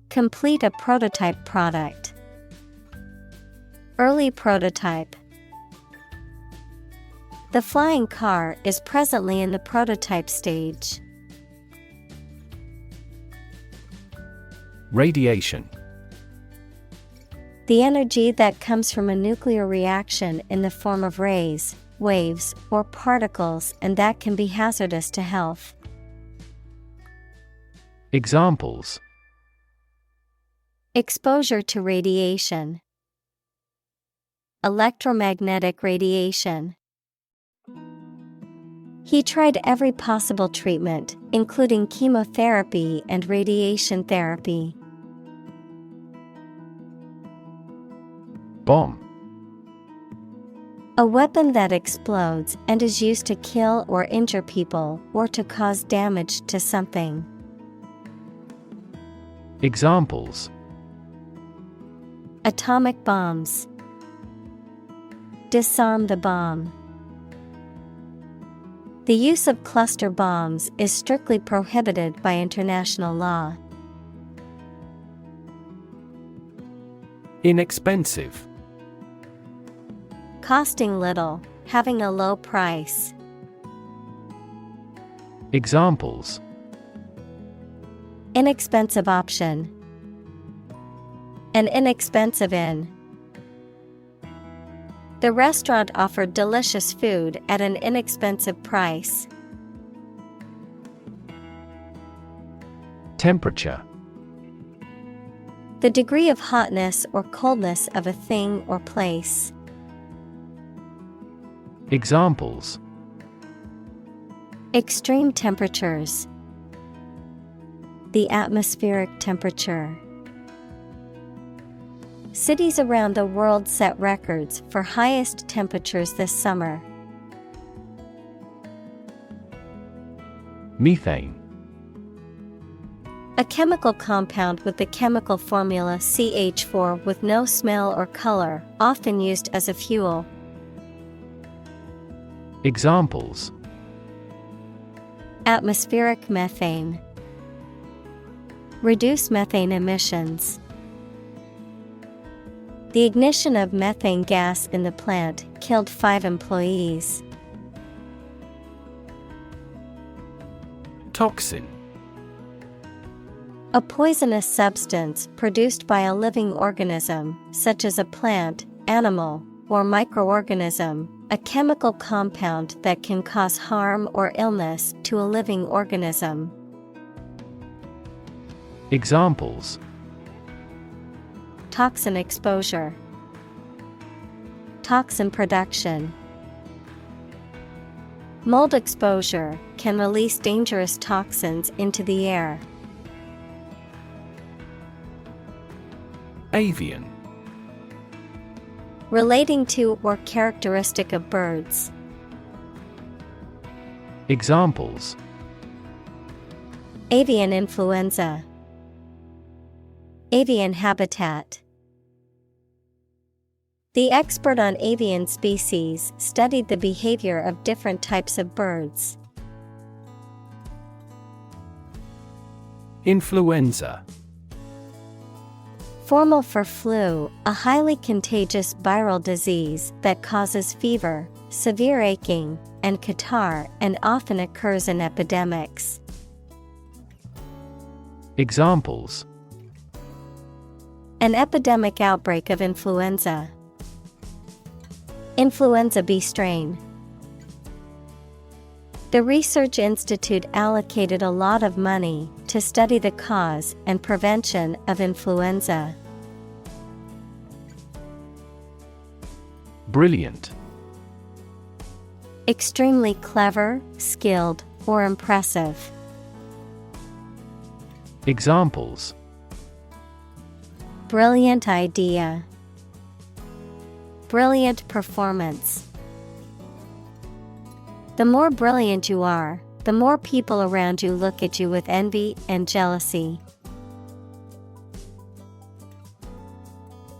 Complete a prototype product. Early prototype. The flying car is presently in the prototype stage. Radiation. The energy that comes from a nuclear reaction in the form of rays, waves, or particles, and that can be hazardous to health. Examples. Exposure to radiation. Electromagnetic radiation. He tried every possible treatment, including chemotherapy and radiation therapy. Bomb. A weapon that explodes and is used to kill or injure people or to cause damage to something. Examples. Atomic bombs. Disarm the bomb. The use of cluster bombs is strictly prohibited by international law. Inexpensive. Costing little, having a low price. Examples. Inexpensive option. An inexpensive inn. The restaurant offered delicious food at an inexpensive price. Temperature. The degree of hotness or coldness of a thing or place. Examples: Extreme temperatures. The atmospheric temperature. Cities around the world set records for highest temperatures this summer. Methane. A chemical compound with the chemical formula CH4 with no smell or color, often used as a fuel. Examples: Atmospheric methane. Reduce methane emissions. The ignition of methane gas in the plant killed 5 employees. Toxin. A poisonous substance produced by a living organism, such as a plant, animal, or microorganism, a chemical compound that can cause harm or illness to a living organism. Examples: Toxin exposure. Toxin production. Mold exposure can release dangerous toxins into the air. Avian. Relating to or characteristic of birds. Examples: Avian influenza. Avian habitat. The expert on avian species studied the behavior of different types of birds. Influenza. Formal for flu, a highly contagious viral disease that causes fever, severe aching, and catarrh and often occurs in epidemics. Examples: An epidemic outbreak of influenza. Influenza B strain. The research institute allocated a lot of money to study the cause and prevention of influenza. Brilliant. Extremely clever, skilled, or impressive. Examples: Brilliant idea. Brilliant performance. The more brilliant you are, the more people around you look at you with envy and jealousy.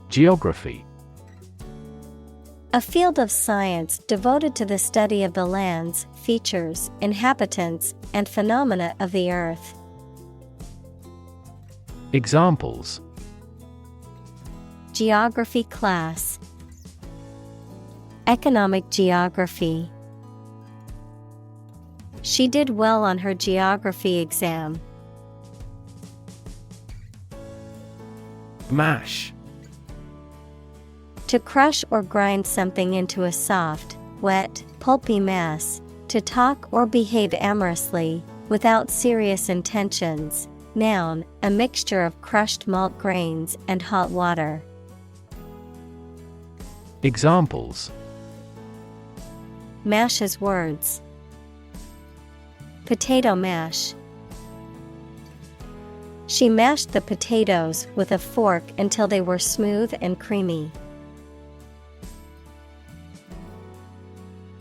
Geography. A field of science devoted to the study of the lands, features, inhabitants, and phenomena of the earth. Examples: Geography class. Economic geography. She did well on her geography exam. Mash. To crush or grind something into a soft, wet, pulpy mass, to talk or behave amorously, without serious intentions. Noun, a mixture of crushed malt grains and hot water. Examples: Mash his words. Potato mash. She mashed the potatoes with a fork until they were smooth and creamy.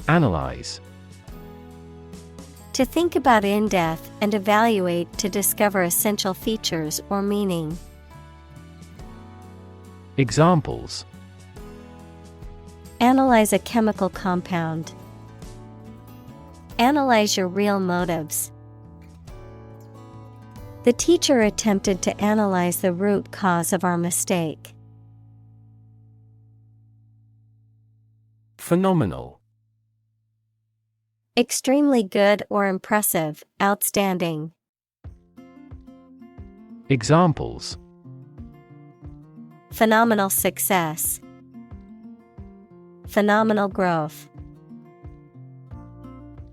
Analyze. To think about in depth and evaluate to discover essential features or meaning. Examples: Analyze a chemical compound. Analyze your real motives. The teacher attempted to analyze the root cause of our mistake. Phenomenal. Extremely good or impressive, outstanding. Examples: Phenomenal success. phenomenal growth.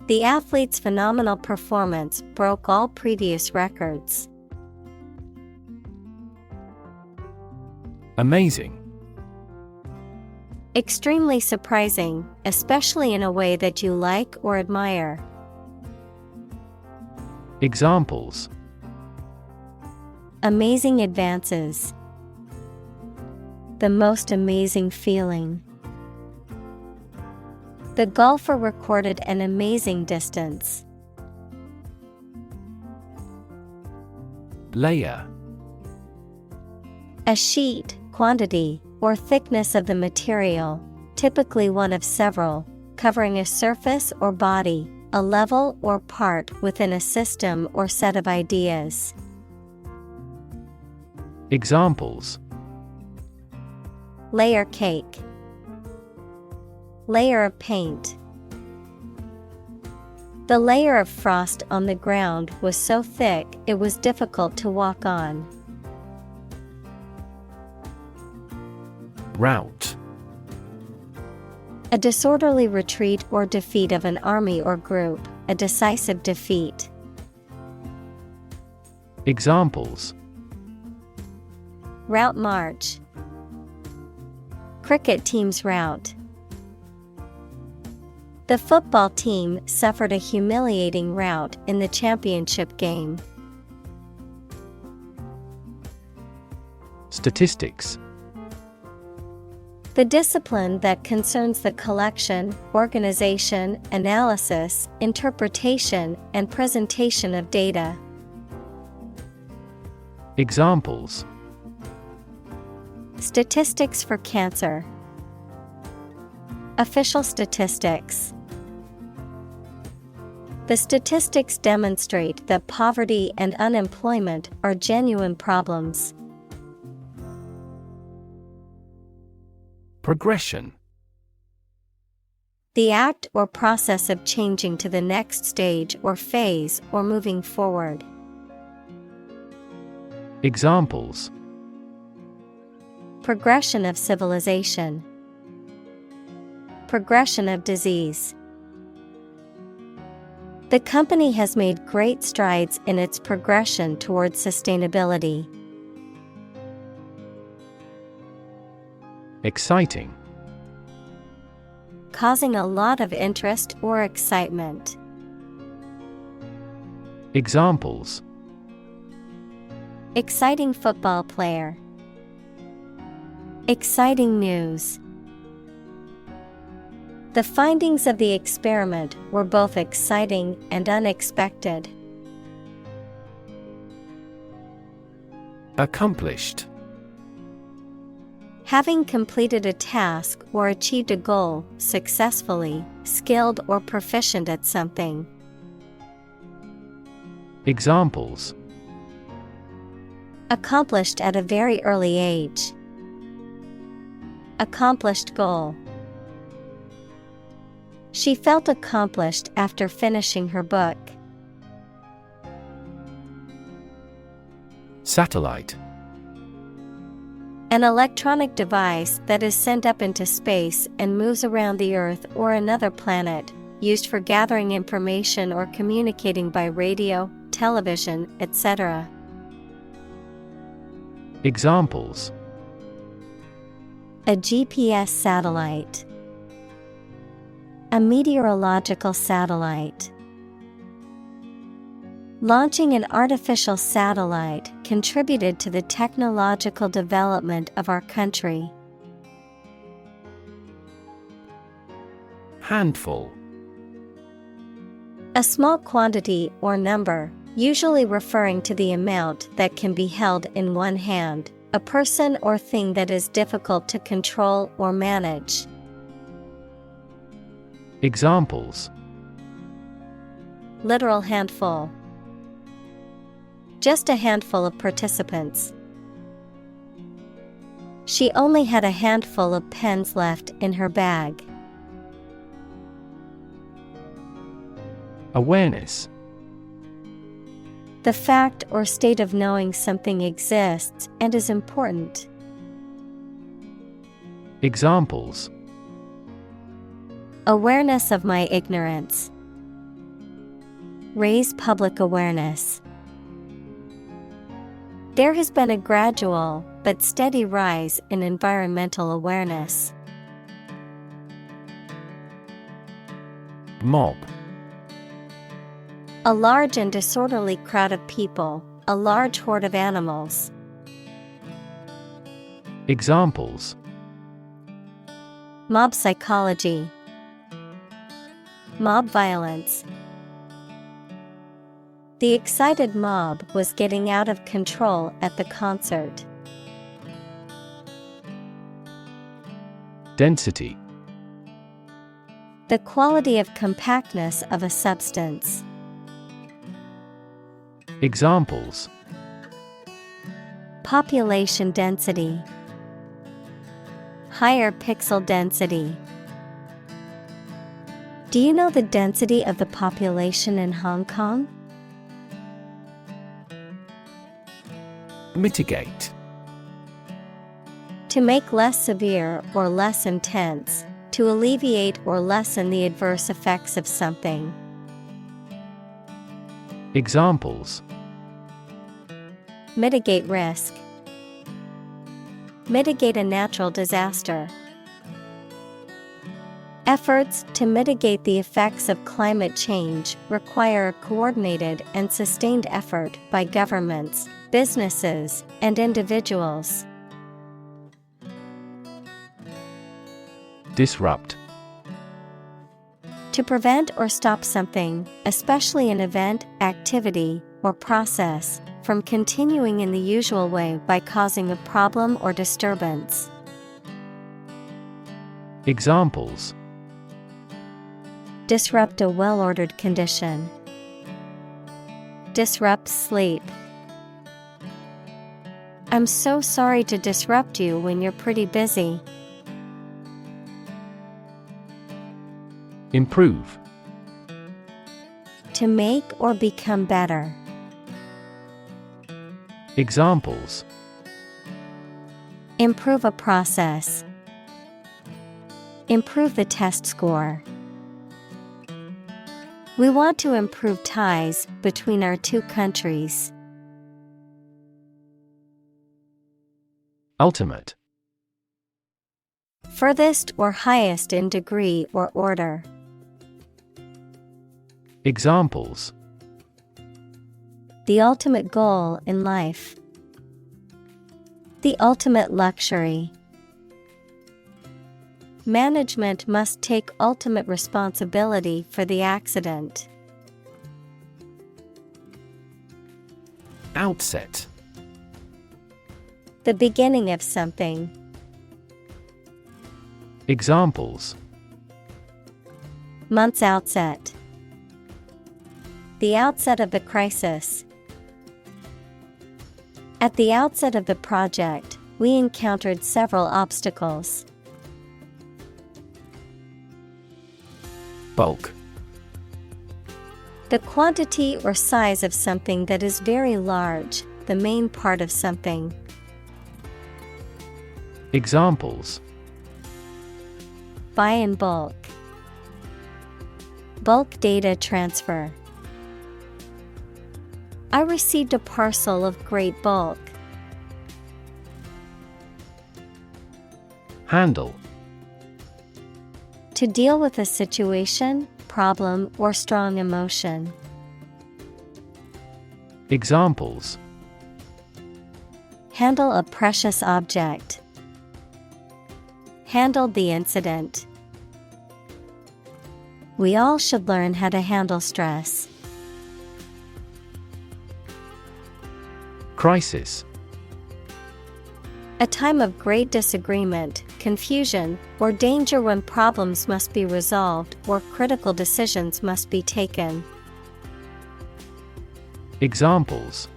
The athlete's phenomenal performance broke all previous records. Amazing. Extremely surprising, especially in a way that you like or admire. Examples: amazing advances. The most amazing feeling. The golfer recorded an amazing distance. Layer. A sheet, quantity, or thickness of the material, typically one of several, covering a surface or body, a level or part within a system or set of ideas. Examples: layer cake. Layer of paint. The layer of frost on the ground was so thick it was difficult to walk on. Rout. A disorderly retreat or defeat of an army or group, a decisive defeat. Examples: route march. Cricket team's rout. The football team suffered a humiliating rout in the championship game. Statistics. The discipline that concerns the collection, organization, analysis, interpretation, and presentation of data. Examples: statistics for cancer. Official statistics. The statistics demonstrate that poverty and unemployment are genuine problems. Progression. The act or process of changing to the next stage or phase or moving forward. Examples: progression of civilization. Progression of disease. The company has made great strides in its progression towards sustainability. Exciting. Causing a lot of interest or excitement. Examples: exciting football player. Exciting news. The findings of the experiment were both exciting and unexpected. Accomplished. Having completed a task or achieved a goal successfully, skilled or proficient at something. Examples: accomplished at a very early age. Accomplished goal. She felt accomplished after finishing her book. Satellite. An electronic device that is sent up into space and moves around the Earth or another planet, used for gathering information or communicating by radio, television, etc. Examples: a GPS satellite. A meteorological satellite. Launching an artificial satellite contributed to the technological development of our country. Handful. A small quantity or number, usually referring to the amount that can be held in one hand, a person or thing that is difficult to control or manage. Examples: literal handful. Just a handful of participants. She only had a handful of pens left in her bag. Awareness. The fact or state of knowing something exists and is important. Examples: Awareness of my ignorance. Raise public awareness. There has been a gradual but steady rise in environmental awareness. Mob. A large and disorderly crowd of people, a large horde of animals. Examples: Mob psychology. Mob violence. The excited mob was getting out of control at the concert. Density. The quality of compactness of a substance. Examples: Population density. Higher pixel density. Do you know the density of the population in Hong Kong? Mitigate. To make less severe or less intense, to alleviate or lessen the adverse effects of something. Examples: Mitigate risk. Mitigate a natural disaster. Efforts to mitigate the effects of climate change require a coordinated and sustained effort by governments, businesses, and individuals. Disrupt. To prevent or stop something, especially an event, activity, or process, from continuing in the usual way by causing a problem or disturbance. Examples: Disrupt a well-ordered condition. Disrupt sleep. I'm so sorry to disrupt you when you're pretty busy. Improve. To make or become better. Examples: Improve a process. Improve the test score. We want to improve ties between our two countries. Ultimate. Furthest or highest in degree or order. Examples: The ultimate goal in life. The ultimate luxury. Management must take ultimate responsibility for the accident. Outset. The beginning of something. Examples: Month's outset. The outset of the crisis. At the outset of the project, we encountered several obstacles. Bulk. The quantity or size of something that is very large, the main part of something. Examples: Buy in bulk. Bulk data transfer. I received a parcel of great bulk. Handle. To deal with a situation, problem, or strong emotion. Examples: Handle a precious object. Handled the incident. We all should learn how to handle stress. Crisis. A time of great disagreement, confusion, or danger when problems must be resolved or critical decisions must be taken. Examples: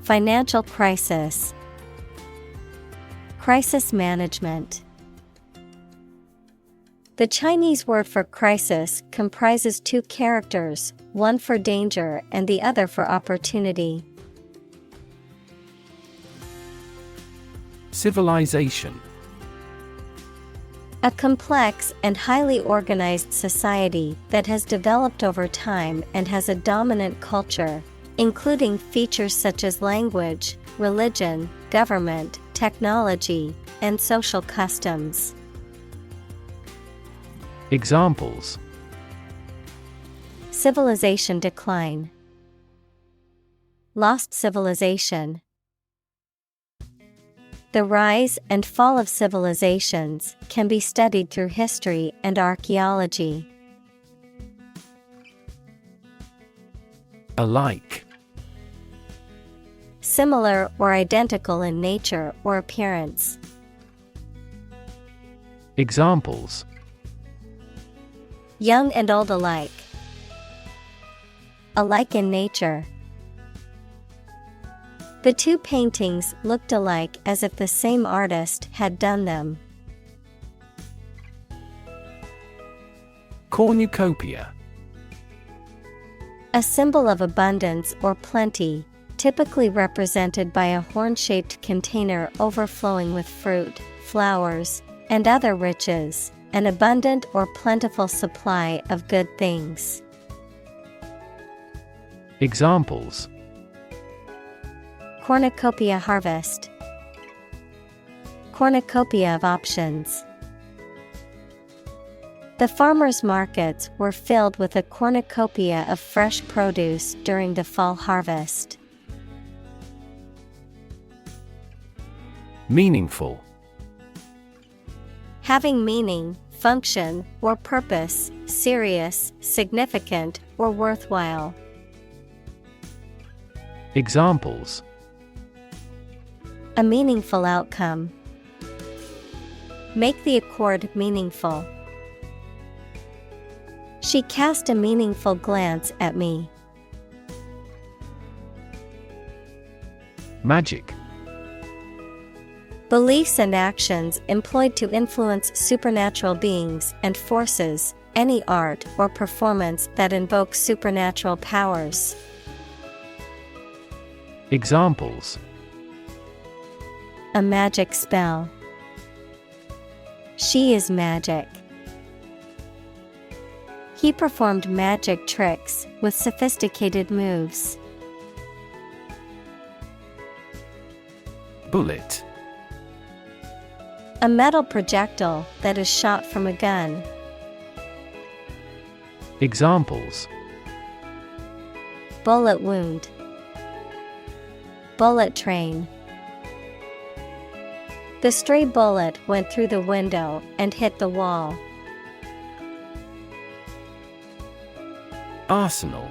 Financial crisis. Crisis management. The Chinese word for crisis comprises two characters, one for danger and the other for opportunity. Civilization. A complex and highly organized society that has developed over time and has a dominant culture, including features such as language, religion, government, technology, and social customs. Examples: Civilization decline. Lost civilization. The rise and fall of civilizations can be studied through history and archaeology. Alike. Similar or identical in nature or appearance. Examples: Young and old alike. Alike in nature. The two paintings looked alike as if the same artist had done them. Cornucopia. A symbol of abundance or plenty, typically represented by a horn-shaped container overflowing with fruit, flowers, and other riches, an abundant or plentiful supply of good things. Examples: Cornucopia harvest. Cornucopia of options. The farmers' markets were filled with a cornucopia of fresh produce during the fall harvest. Meaningful. Having meaning, function, or purpose, serious, significant, or worthwhile. Examples: A meaningful outcome. Make the accord meaningful. She cast a meaningful glance at me. Magic. Beliefs and actions employed to influence supernatural beings and forces, any art or performance that invokes supernatural powers. Examples: A magic spell. She is magic. He performed magic tricks with sophisticated moves. Bullet. A metal projectile that is shot from a gun. Examples: Bullet wound. Bullet train. The stray bullet went through the window and hit the wall. Arsenal.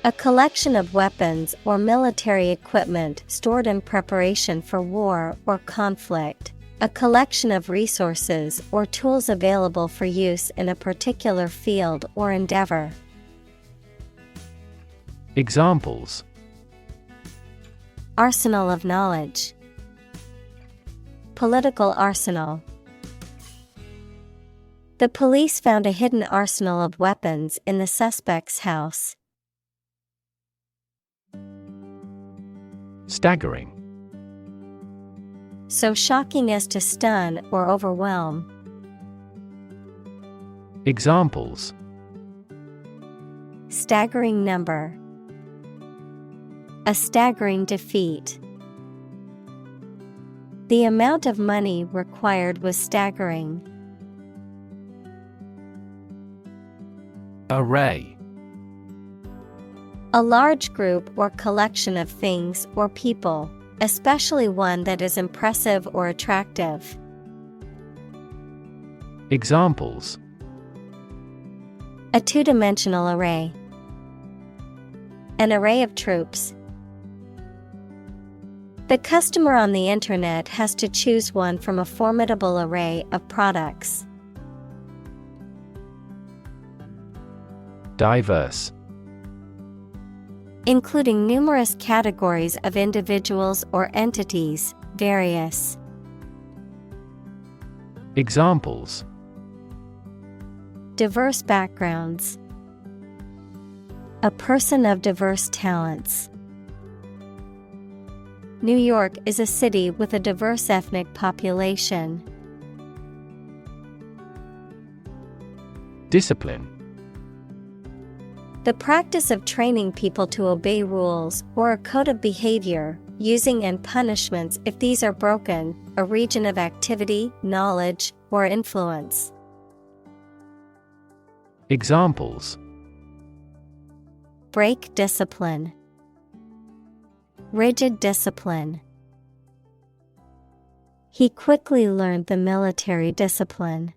A collection of weapons or military equipment stored in preparation for war or conflict. A collection of resources or tools available for use in a particular field or endeavor. Examples: Arsenal of knowledge. Political arsenal. The police found a hidden arsenal of weapons in the suspect's house. Staggering. So shocking as to stun or overwhelm. Examples: Staggering number. A staggering defeat. The amount of money required was staggering. Array. A large group or collection of things or people, especially one that is impressive or attractive. Examples: A two-dimensional array. An array of troops. The customer on the internet has to choose one from a formidable array of products. Diverse. Including numerous categories of individuals or entities, various. Examples: Diverse backgrounds. A person of diverse talents. New York is a city with a diverse ethnic population. Discipline. The practice of training people to obey rules or a code of behavior, using and punishments if these are broken, a region of activity, knowledge, or influence. Examples: Break discipline. Rigid discipline. He quickly learned the military discipline.